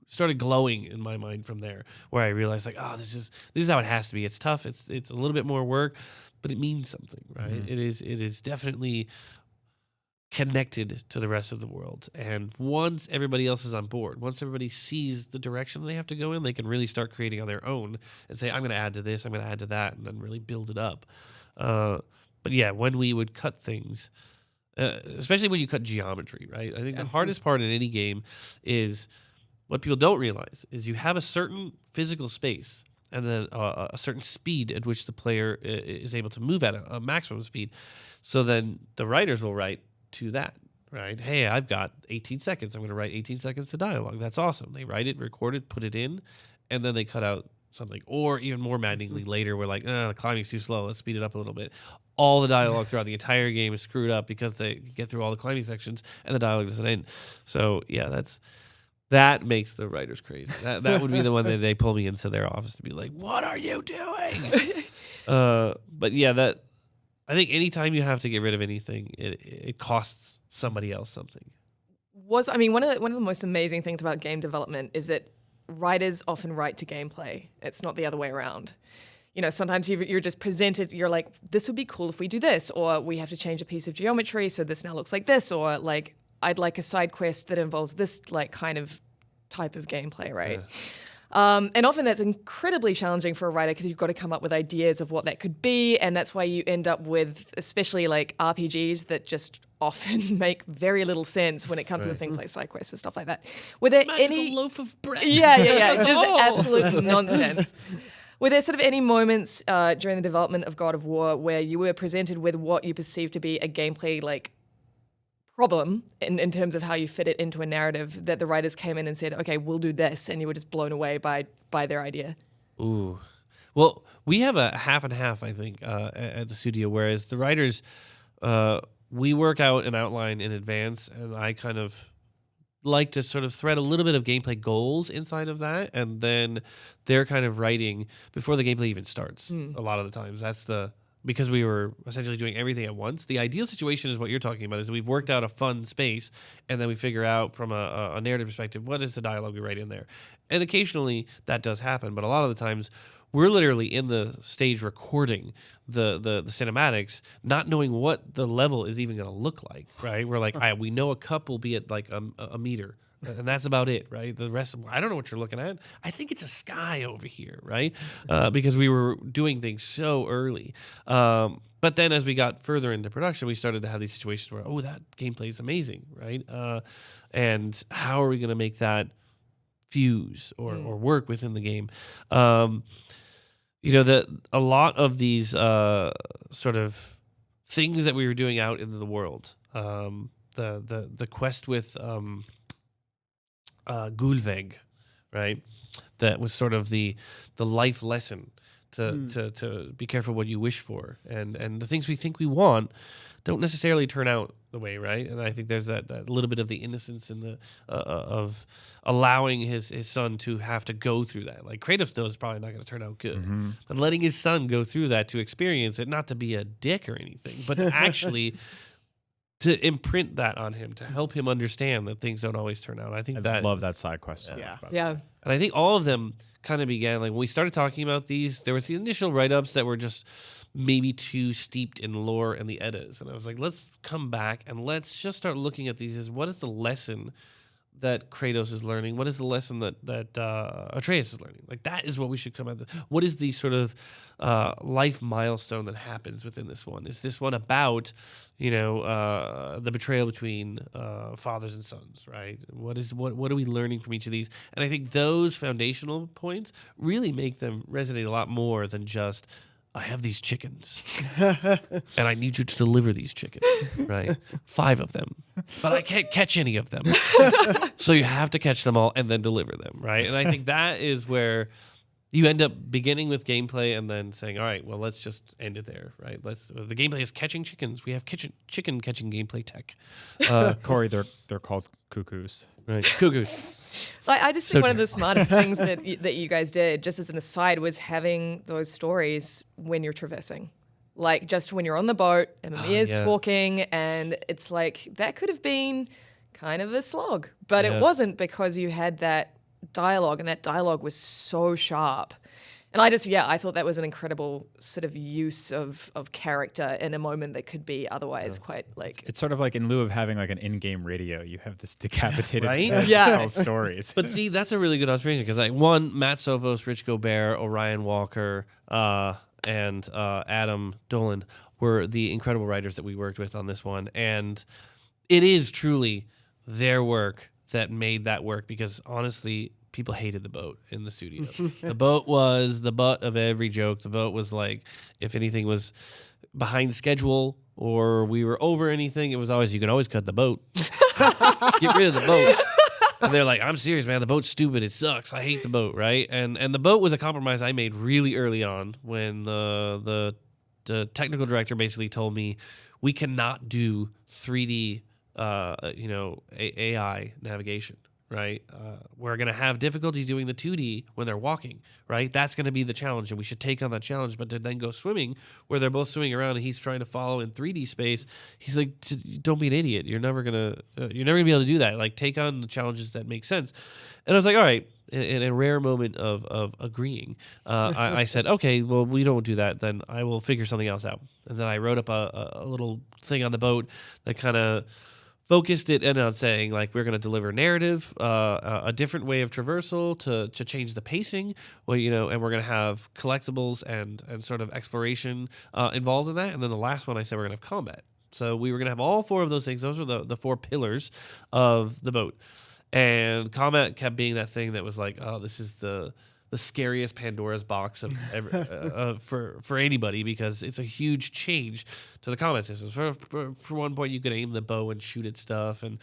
started glowing in my mind from there, where I realized, like, this is how it has to be. It's tough. It's a little bit more work, but it means something, right? It is definitely connected to the rest of the world. And once everybody else is on board, once everybody sees the direction they have to go in, they can really start creating on their own and say, I'm going to add to this, I'm going to add to that, and then really build it up. But yeah, when we would cut things, especially when you cut geometry, right? I think the hardest part in any game is what people don't realize is you have a certain physical space and then a certain speed at which the player is able to move at a maximum speed. So then the writers will write to that, right? Hey, I've got 18 seconds. I'm going to write 18 seconds of dialogue. That's awesome. They write it, record it, put it in, and then they cut out something. Or even more maddeningly later, we're like, the climbing's too slow. Let's speed it up a little bit. All the dialogue throughout the entire game is screwed up because they get through all the climbing sections and the dialogue doesn't end. So yeah, that makes the writers crazy. That would be the one that they pull me into their office to be like, what are you doing? But yeah, I think anytime you have to get rid of anything, it costs somebody else something. One of the most amazing things about game development is that writers often write to gameplay. It's not the other way around. Sometimes you're just presented, you're like, this would be cool if we do this, or we have to change a piece of geometry so this now looks like this, or like, I'd like a side quest that involves this like kind of type of gameplay, right? Yeah. And often that's incredibly challenging for a writer because you've got to come up with ideas of what that could be, and that's why you end up with, especially like RPGs that just often make very little sense when it comes to things like side quests and stuff like that. Were there any loaf of bread? Yeah, it's just absolute nonsense. Were there sort of any moments during the development of God of War where you were presented with what you perceived to be a gameplay like problem in terms of how you fit it into a narrative that the writers came in and said, okay, we'll do this, and you were just blown away by their idea? Ooh. Well, we have a half and half, I think, at the studio, whereas the writers, we work out an outline in advance, and I kind of like to sort of thread a little bit of gameplay goals inside of that, and then they're kind of writing before the gameplay even starts. A lot of the times because we were essentially doing everything at once. The ideal situation is what you're talking about, is we've worked out a fun space, and then we figure out from a narrative perspective, what is the dialogue we write in there? And occasionally that does happen, but a lot of the times we're literally in the stage recording the cinematics, not knowing what the level is even going to look like, right? We're like, we know a cup will be at like a meter, and that's about it, right? The rest, I don't know what you're looking at. I think it's a sky over here, right? Because we were doing things so early. But then as we got further into production, we started to have these situations where, that gameplay is amazing, right? And how are we going to make that fuse or work within the game? That a lot of these sort of things that we were doing out into the world, the quest with Gulveg, right? That was sort of the life lesson to be careful what you wish for, and the things we think we want don't necessarily turn out the way, right? And I think there's that little bit of the innocence in the of allowing his son to have to go through that. Like Kratos knows it's probably not going to turn out good, but letting his son go through that to experience it, not to be a dick or anything, but to actually to imprint that on him, to help him understand that things don't always turn out. I think I love that side quest so much. Yeah. And I think all of them kind of began, like when we started talking about these, there was the initial write-ups that were just maybe too steeped in lore and the eddas. And I was like, let's come back and let's just start looking at these as what is the lesson that Kratos is learning? What is the lesson that Atreus is learning? Like that is what we should come at. What is the sort of life milestone that happens within this one? Is this one about, the betrayal between fathers and sons, right? What are we learning from each of these? And I think those foundational points really make them resonate a lot more than just, I have these chickens, and I need you to deliver these chickens, right? 5 of them, but I can't catch any of them. So you have to catch them all and then deliver them, right? And I think that is where you end up beginning with gameplay and then saying, all right, well, let's just end it there, right? The gameplay is catching chickens. We have chicken catching gameplay tech. Cory, they're called cuckoos. Right, cuckoos. I just think one of the smartest things that you guys did, just as an aside, was having those stories when you're traversing. Like just when you're on the boat and Mimir's talking, and it's like that could have been kind of a slog, but it wasn't, because you had that dialogue, and that dialogue was so sharp. And I thought that was an incredible sort of use of character in a moment that could be otherwise quite like... It's sort of like in lieu of having like an in-game radio, you have this decapitated right? head that tells stories. But see, that's a really good observation, because Matt Sovos, Rich Gobert, Orion Walker, and Adam Dolan were the incredible writers that we worked with on this one. And it is truly their work that made that work, because honestly, people hated the boat in the studio. The boat was the butt of every joke. The boat was like, if anything was behind schedule or we were over anything, it was always, you can always cut the boat. Get rid of the boat. And they're like, I'm serious, man. The boat's stupid. It sucks. I hate the boat, right? And the boat was a compromise I made really early on when the technical director basically told me, we cannot do 3D AI navigation. right? We're going to have difficulty doing the 2D when they're walking, right? That's going to be the challenge, and we should take on that challenge. But to then go swimming, where they're both swimming around and he's trying to follow in 3D space, he's like, don't be an idiot. You're never gonna be able to do that. Like, take on the challenges that make sense. And I was like, all right. In a rare moment of agreeing, I said, okay, well, we don't do that. Then I will figure something else out. And then I wrote up a little thing on the boat that kind of focused it in on saying, like, we're going to deliver narrative, a different way of traversal to change the pacing, well, and we're going to have collectibles and sort of exploration involved in that. And then the last one, I said we're going to have combat. So we were going to have all 4 of those things. Those are the 4 pillars of the boat. And combat kept being that thing that was like, oh, this is the scariest Pandora's box of for anybody, because it's a huge change to the combat systems. For one point, you could aim the bow and shoot at stuff, and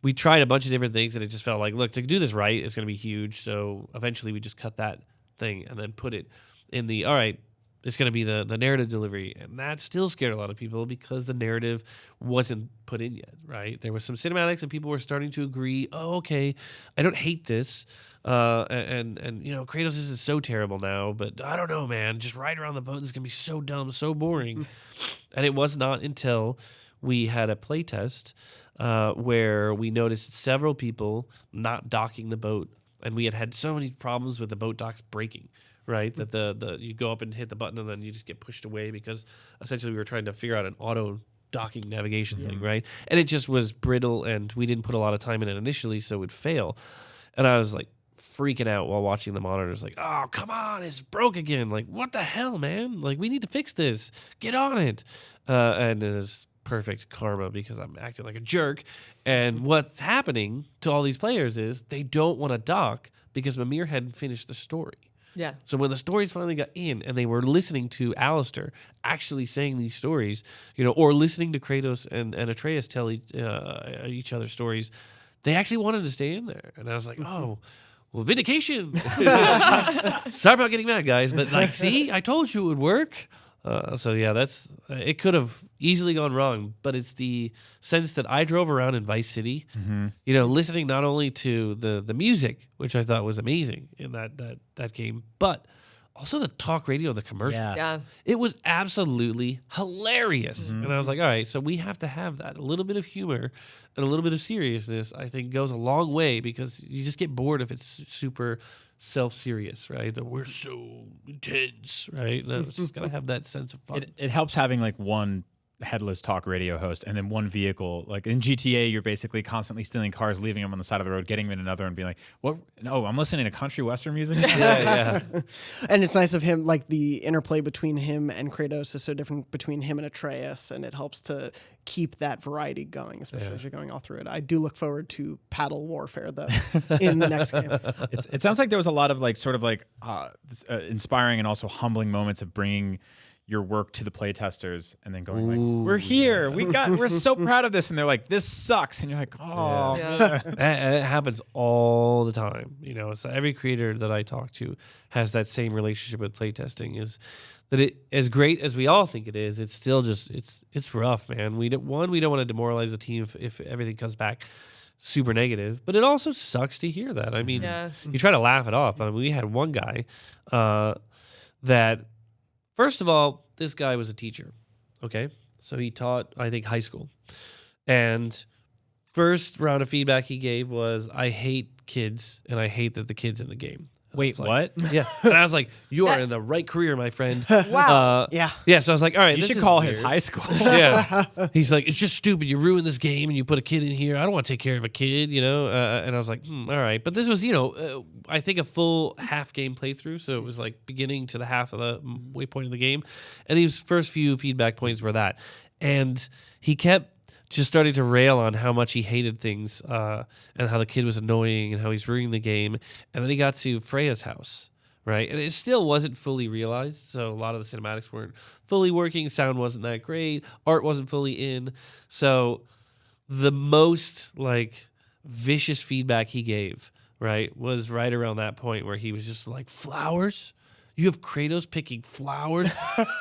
we tried a bunch of different things, and it just felt like, look, to do this right, it's going to be huge. So eventually, we just cut that thing and then put it in the, all right, it's going to be the narrative delivery. And that still scared a lot of people because the narrative wasn't put in yet, right? There was some cinematics and people were starting to agree, oh, okay, I don't hate this. And Kratos is so terrible now, but I don't know, man. Just ride around the boat is going to be so dumb, so boring. And it was not until we had a playtest where we noticed several people not docking the boat. And we had so many problems with the boat docks breaking. Right, that the you go up and hit the button and then you just get pushed away because essentially we were trying to figure out an auto docking navigation thing, right? And it just was brittle, and we didn't put a lot of time in it initially, so it would fail. And I was like freaking out while watching the monitors, like, "Oh, come on, it's broke again! Like, what the hell, man? Like, we need to fix this. Get on it!" And it is perfect karma because I'm acting like a jerk. And what's happening to all these players is they don't want to dock because Mimir hadn't finished the story. Yeah. So when the stories finally got in and they were listening to Alistair actually saying these stories, or listening to Kratos and Atreus tell each other stories, they actually wanted to stay in there. And I was like, oh, well, vindication. Sorry about getting mad, guys, but like, see, I told you it would work. So yeah, that's it could have easily gone wrong, but it's the sense that I drove around in Vice City, listening not only to the music, which I thought was amazing in that game, but also the talk radio, the commercial. Yeah. It was absolutely hilarious. And I was like, all right, so we have to have that. A little bit of humor and a little bit of seriousness, I think, goes a long way, because you just get bored if it's super self-serious, right? That we're so intense, right? No, it's just got to have that sense of fun. It helps having like one headless talk radio host and then one vehicle. Like in GTA, you're basically constantly stealing cars, leaving them on the side of the road, getting them in another, and being like, "What? No, I'm listening to country western music." yeah. And it's nice of him, like the interplay between him and Kratos is so different between him and Atreus, and it helps to keep that variety going, especially as you're going all through it. I do look forward to paddle warfare though in the next game. It sounds like there was a lot of like sort of like inspiring and also humbling moments of bringing your work to the playtesters and then going like, "We're here, we're so proud of this," and they're like, "This sucks," and you're like, "Oh." Yeah. It happens all the time. So every creator that I talk to has that same relationship with playtesting, is that it, as great as we all think it is, it's still just it's rough, man. We don't want to demoralize the team if everything comes back super negative, but it also sucks to hear that. I mean, you try to laugh it off. I mean, we had one guy that, first of all, this guy was a teacher. Okay, so he taught, I think, high school, and first round of feedback he gave was, "I hate kids, and I hate that the kid's in the game." Wait, like, what? Yeah. And I was like, "You are in the right career, my friend." Wow. Yeah. Yeah. So I was like, all right, You this should is call weird. his high school. Yeah. He's like, "It's just stupid. You ruin this game and you put a kid in here. I don't want to take care of a kid, And I was like, all right. But this was, I think a full half game playthrough. So it was like beginning to the half of the waypoint of the game. And his first few feedback points were that. And he kept just starting to rail on how much he hated things and how the kid was annoying and how he's ruining the game. And then he got to Freya's house. Right. And it still wasn't fully realized. So a lot of the cinematics weren't fully working. Sound wasn't that great. Art wasn't fully in. So the most like vicious feedback he gave, right, was right around that point where he was just like, "Flowers? You have Kratos picking flowers.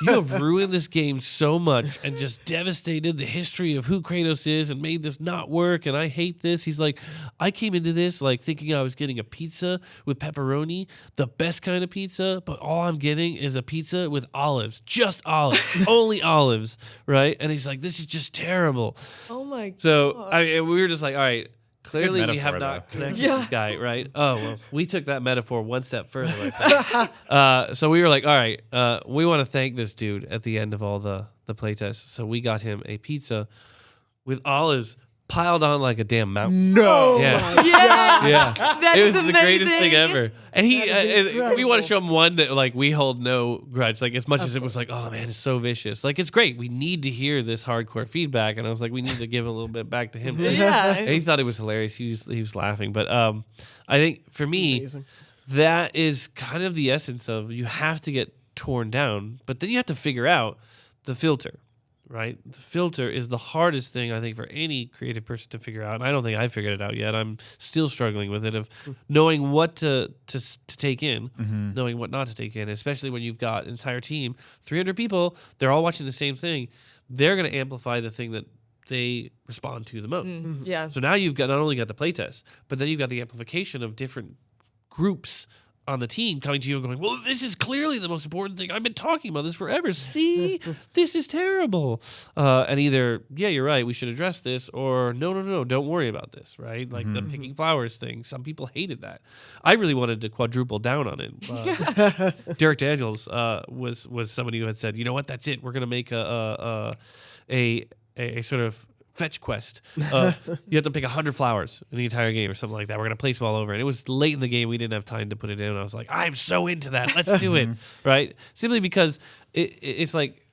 You have ruined this game so much and just devastated the history of who Kratos is and made this not work. And I hate this. He's like, I came into this like thinking I was getting a pizza with pepperoni, the best kind of pizza, but all I'm getting is a pizza with olives, just olives, only olives, right? And he's like, this is just terrible. Oh my So we were just like, all right. Clearly, we metaphor, have not though. connected this guy, right? Oh, well, we took that metaphor one step further. Like that. So we were like, all right, we want to thank this dude at the end of all the playtests. So we got him a pizza with olives piled on like a damn mountain. No. Yeah. Yeah. That It is was the greatest thing amazing. ever. And he, That is we want incredible. to show him one that like we hold no grudge. Like as much as it was like, oh man, it's so vicious. Like it's great. We need to hear this hardcore feedback. And I was like, we need to give a little bit back to him. too. Yeah. And he thought it was hilarious. He was laughing. But I think for me, Amazing. that is kind of the essence of you have to get torn down, but then you have to figure out the filter, right? The filter is the hardest thing I think for any creative person to figure out. And I don't think I figured it out yet. I'm still struggling with it of knowing what to take in, knowing what not to take in, especially when you've got an entire team, 300 people, they're all watching the same thing. They're going to amplify the thing that they respond to the most. Yeah. So now you've got not only got the playtest, but then you've got the amplification of different groups on the team coming to you and going, well, this is clearly the most important thing. I've been talking about this forever. See, this is terrible. And either, yeah, you're right, we should address this, or no, don't worry about this, right? Like the picking flowers thing. Some people hated that. I really wanted to quadruple down on it. Derek Daniels was somebody who had said, you know what, that's it. We're going to make a sort of fetch quest. You have to pick 100 flowers in the entire game or something like that. We're going to place them all over. And it was late in the game. We didn't have time to put it in. I was like, I'm so into that. Let's do it. Right? Simply because it's like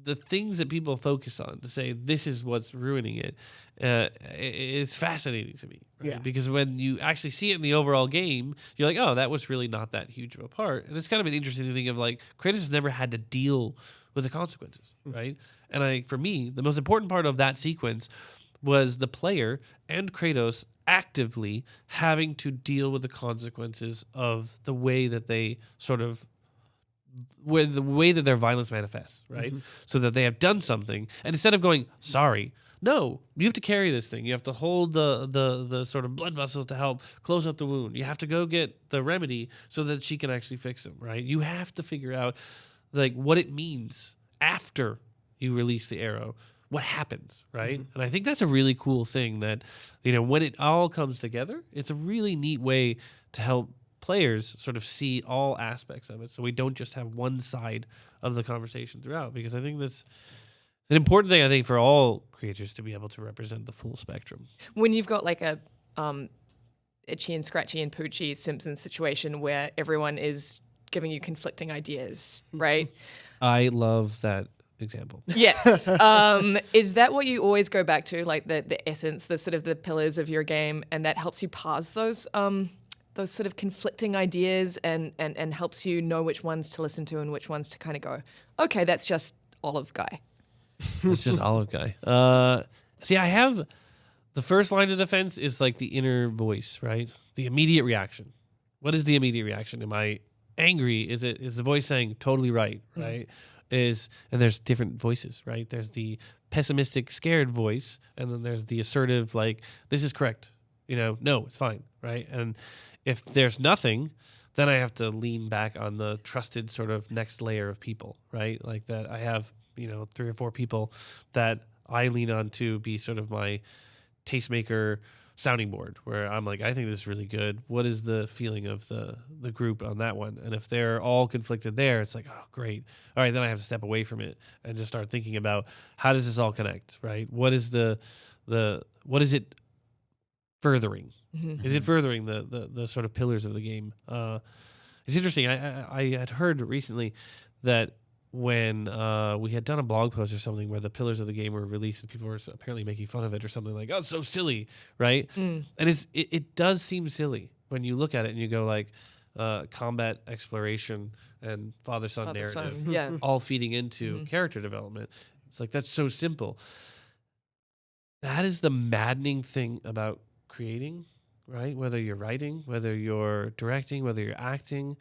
the things that people focus on to say this is what's ruining it. It's fascinating to me. Right? Yeah. Because when you actually see it in the overall game, you're like, oh, that was really not that huge of a part. And it's kind of an interesting thing of like, Kratos has never had to deal with the consequences, right? And for me, the most important part of that sequence was the player and Kratos actively having to deal with the consequences of the way that they sort of, with the way that their violence manifests, right? So that they have done something, and instead of going, sorry, no, you have to carry this thing. You have to hold the sort of blood vessels to help close up the wound. You have to go get the remedy so that she can actually fix them, right? You have to figure out like what it means after you release the arrow, what happens, right? And I think that's a really cool thing that, you know, when it all comes together, it's a really neat way to help players sort of see all aspects of it, so we don't just have one side of the conversation throughout, because I think that's an important thing, I think, for all creators to be able to represent the full spectrum. When you've got like a itchy and scratchy and poochy Simpsons situation where everyone is giving you conflicting ideas, right? I love that example. Yes. Is that what you always go back to, like the essence, the sort of the pillars of your game, and that helps you parse those sort of conflicting ideas and helps you know which ones to listen to and which ones to kind of go, okay, that's just Olive Guy. It's just Olive Guy. See, I have the first line of defense is like the inner voice, right? The immediate reaction. What is the immediate reaction? Am I angry? Is the voice saying totally right, right? And there's different voices, right? There's the pessimistic, scared voice, and then there's the assertive, like, this is correct. No, it's fine, right? And if there's nothing, then I have to lean back on the trusted sort of next layer of people, right? Like that I have, 3 or 4 people that I lean on to be sort of my tastemaker sounding board, where I'm like, I think this is really good. What is the feeling of the group on that one? And if they're all conflicted there, it's like, oh, great. All right, then I have to step away from it and just start thinking about how does this all connect, right? What is what is it furthering? Is it furthering the sort of pillars of the game? It's interesting. I had heard recently that when we had done a blog post or something where the pillars of the game were released and people were apparently making fun of it or something like, oh, it's so silly, right? And it does seem silly when you look at it and you go like combat, exploration, and father-son narrative, Yeah. all feeding into character development. It's like, that's so simple. That is the maddening thing about creating, right? Whether you're writing, whether you're directing, whether you're acting,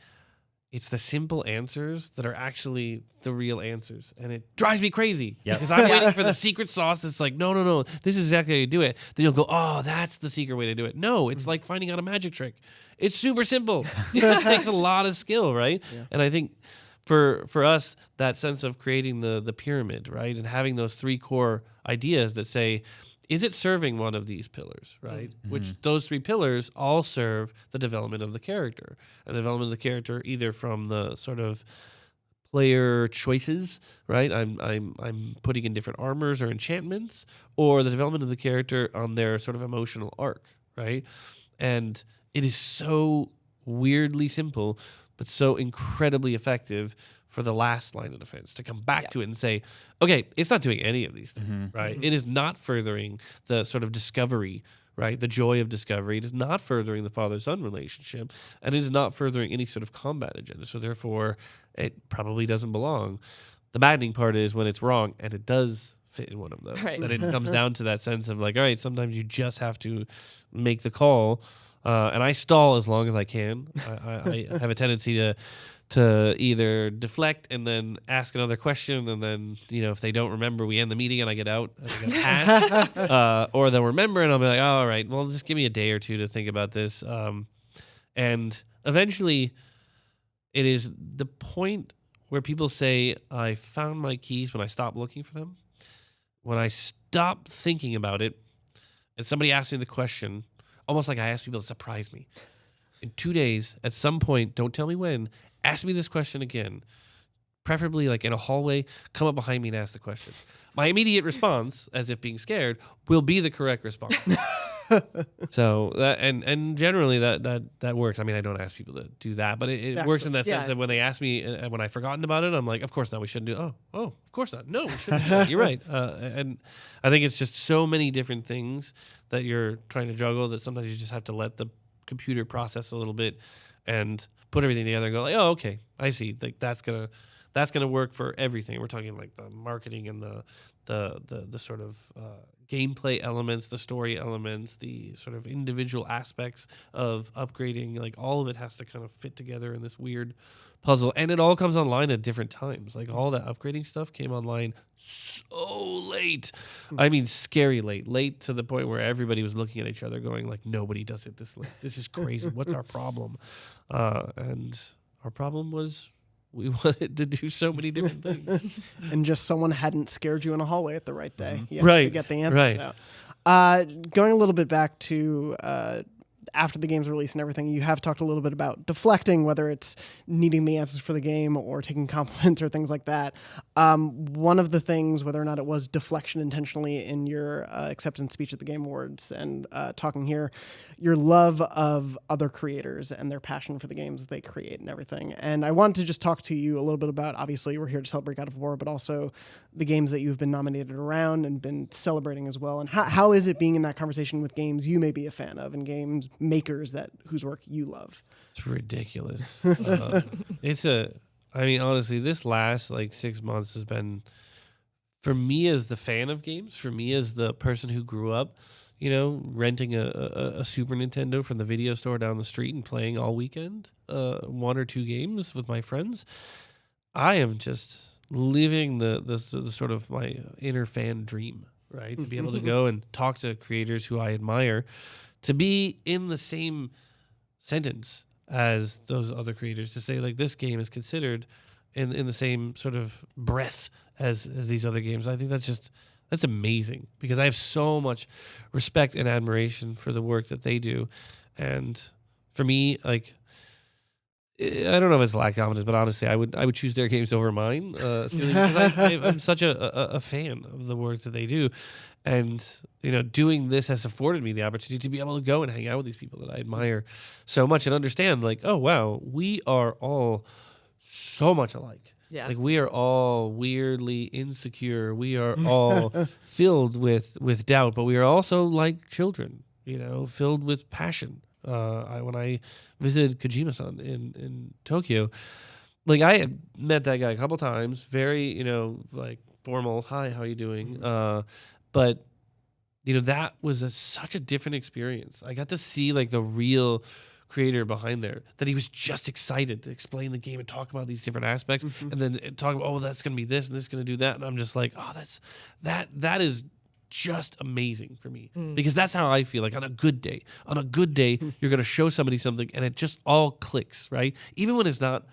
it's the simple answers that are actually the real answers. And it drives me crazy Yep. because I'm waiting for the secret sauce. It's like, no, this is exactly how you do it. Then you'll go, oh, that's the secret way to do it. No, it's like finding out a magic trick. It's super simple. It just takes a lot of skill, right? Yeah. And I think for us, that sense of creating the pyramid, right? And having those 3 core ideas that say, is it serving one of these pillars, right? Mm-hmm. Which those 3 pillars all serve the development of the character. And the development of the character either from the sort of player choices, right? I'm putting in different armors or enchantments, or the development of the character on their sort of emotional arc, right? And it is so weirdly simple, but so incredibly effective for the last line of defense to come back to it and say, okay, it's not doing any of these things, right? It is not furthering the sort of discovery, right? The joy of discovery. It is not furthering the father-son relationship, and it is not furthering any sort of combat agenda. So therefore, it probably doesn't belong. The maddening part is when it's wrong, and it does fit in one of those. Right. That it comes down to that sense of like, all right, sometimes you just have to make the call. And I stall as long as I can. I have a tendency to either deflect and then ask another question, and then if they don't remember, we end the meeting and I get out and I get passed. Or they'll remember and I'll be like, oh, all right, well, just give me a day or 2 to think about this. And eventually, it is the point where people say, I found my keys when I stopped looking for them. When I stop thinking about it, and somebody asks me the question, almost like I ask people to surprise me. In 2 days, at some point, don't tell me when, ask me this question again. Preferably like in a hallway, come up behind me and ask the question. My immediate response, as if being scared, will be the correct response. So that and generally that works. I mean, I don't ask people to do that, but it works in that sense that when they ask me when I've forgotten about it, I'm like, of course not. We shouldn't do. Oh, of course not. No, we shouldn't do that. You're right. And I think it's just so many different things that you're trying to juggle that sometimes you just have to let the computer process a little bit and put everything together and go like, oh, okay, I see. Like that's gonna work for everything. We're talking like the marketing and the sort of gameplay elements, the story elements, the sort of individual aspects of upgrading. Like all of it has to kind of fit together in this weird puzzle, and it all comes online at different times. Like all that upgrading stuff came online so late. I mean, scary late to the point where everybody was looking at each other going like, nobody does it this late. This is crazy. What's our problem? And our problem was we wanted to do so many different things. And just someone hadn't scared you in a hallway at the right day. You Right. to get the answers out. Going a little bit back to after the game's release and everything, you have talked a little bit about deflecting, whether it's needing the answers for the game or taking compliments or things like that. One of the things, whether or not it was deflection intentionally in your acceptance speech at the Game Awards and talking here, your love of other creators and their passion for the games they create and everything. And I wanted to just talk to you a little bit about, obviously we're here to celebrate God of War, but also the games that you've been nominated around and been celebrating as well. And how is it being in that conversation with games you may be a fan of and games makers whose work you love? It's ridiculous. I mean, honestly, this last 6 months has been, for me as the fan of games, for me as the person who grew up, renting a Super Nintendo from the video store down the street and playing all weekend, 1 or 2 games with my friends. I am just living the sort of my inner fan dream, right? To be able to go and talk to creators who I admire, to be in the same sentence as those other creators, to say like this game is considered in the same sort of breath as these other games. I think that's amazing, because I have so much respect and admiration for the work that they do. And for me, I don't know if it's lack of confidence, but honestly, I would choose their games over mine, simply because I'm such a fan of the work that they do. And, doing this has afforded me the opportunity to be able to go and hang out with these people that I admire so much and understand, oh, wow, we are all so much alike. Yeah. We are all weirdly insecure. We are all filled with doubt, but we are also like children, filled with passion. When I visited Kojima-san in Tokyo, I had met that guy a couple times, very, formal, hi, how you doing? But, that was such a different experience. I got to see, the real creator behind there, that he was just excited to explain the game and talk about these different aspects, and then talk about, oh, that's going to be this and this is going to do that, and I'm just like, oh, that is just amazing for me, because that's how I feel. Like on a good day, you're going to show somebody something and it just all clicks, right? Even when it's not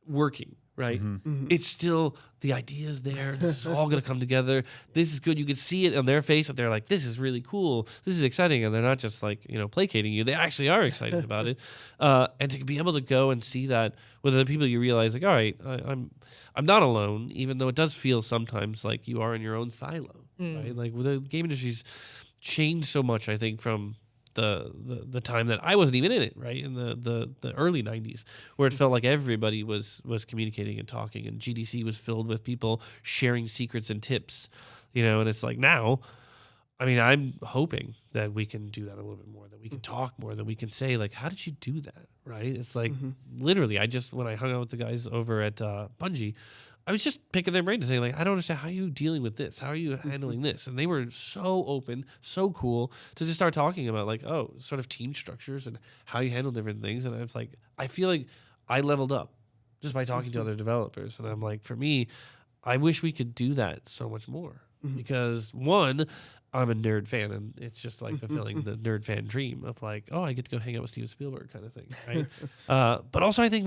working, right? It's still, the idea is there. This is all going to come together. This is good. You can see it on their face that they're like, this is really cool. This is exciting. And they're not just like, placating you. They actually are excited about it. And to be able to go and see that with other people, you realize like, all right, I'm not alone, even though it does feel sometimes like you are in your own silo, right? Like the game industry's changed so much, I think, from the time that I wasn't even in it, right, in the early 90s, where it felt like everybody was communicating and talking, and GDC was filled with people sharing secrets and tips, and it's like now, I mean, I'm hoping that we can do that a little bit more, that we can talk more, that we can say like, how did you do that, right? It's like literally, when I hung out with the guys over at Bungie, I was just picking their brain to say, like, I don't understand, how are you dealing with this? How are you handling this? And they were so open, so cool to just start talking about, like, sort of team structures and how you handle different things. And I was like, I feel like I leveled up just by talking to other developers. And I'm like, for me, I wish we could do that so much more. Because, one, I'm a nerd fan, and it's just like fulfilling the nerd fan dream of like, I get to go hang out with Steven Spielberg kind of thing, right? But also I think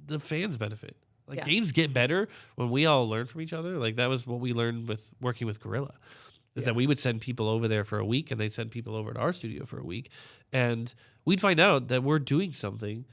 the fans benefit. Like games get better when we all learn from each other. Like that was what we learned with working with Guerrilla, is that we would send people over there for a week, and they'd send people over at our studio for a week, and we'd find out that we're doing something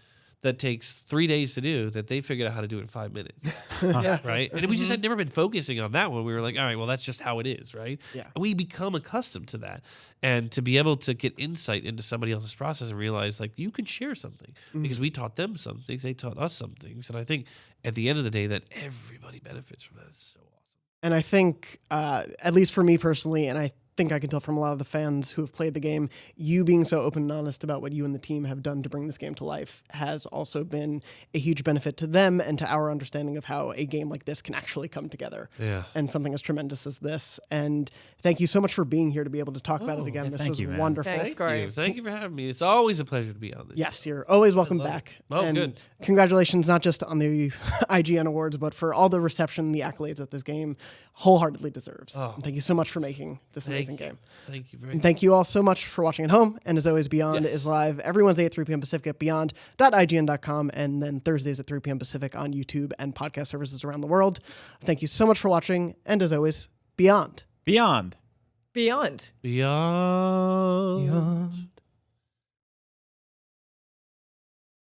that takes 3 days to do that they figured out how to do it in 5 minutes. Right? And we just had never been focusing on that one. We were like, all right, well, that's just how it is, right? Yeah. And we become accustomed to that. And to be able to get insight into somebody else's process and realize, like, you can share something because we taught them some things, they taught us some things. And I think at the end of the day that everybody benefits from that. It's so awesome. And I think, at least for me personally, and I think I can tell from a lot of the fans who have played the game, you being so open and honest about what you and the team have done to bring this game to life has also been a huge benefit to them and to our understanding of how a game like this can actually come together. Yeah. And something as tremendous as this. And thank you so much for being here to be able to talk about it again. This was wonderful. Thanks, Cory. Thank you for having me. It's always a pleasure to be on this. Yes, you're always welcome back. Oh, and good. Congratulations, not just on the IGN Awards, but for all the reception, the accolades that this game wholeheartedly deserves. And thank you so much for making this amazing game. Thank you very And much. thank you all so much for watching at home. And as always, Beyond is live every Wednesday at 3 p.m. Pacific at beyond.ign.com, and then Thursdays at 3 p.m. Pacific on YouTube and podcast services around the world. Thank you so much for watching. And as always, Beyond. Beyond. Beyond. Beyond.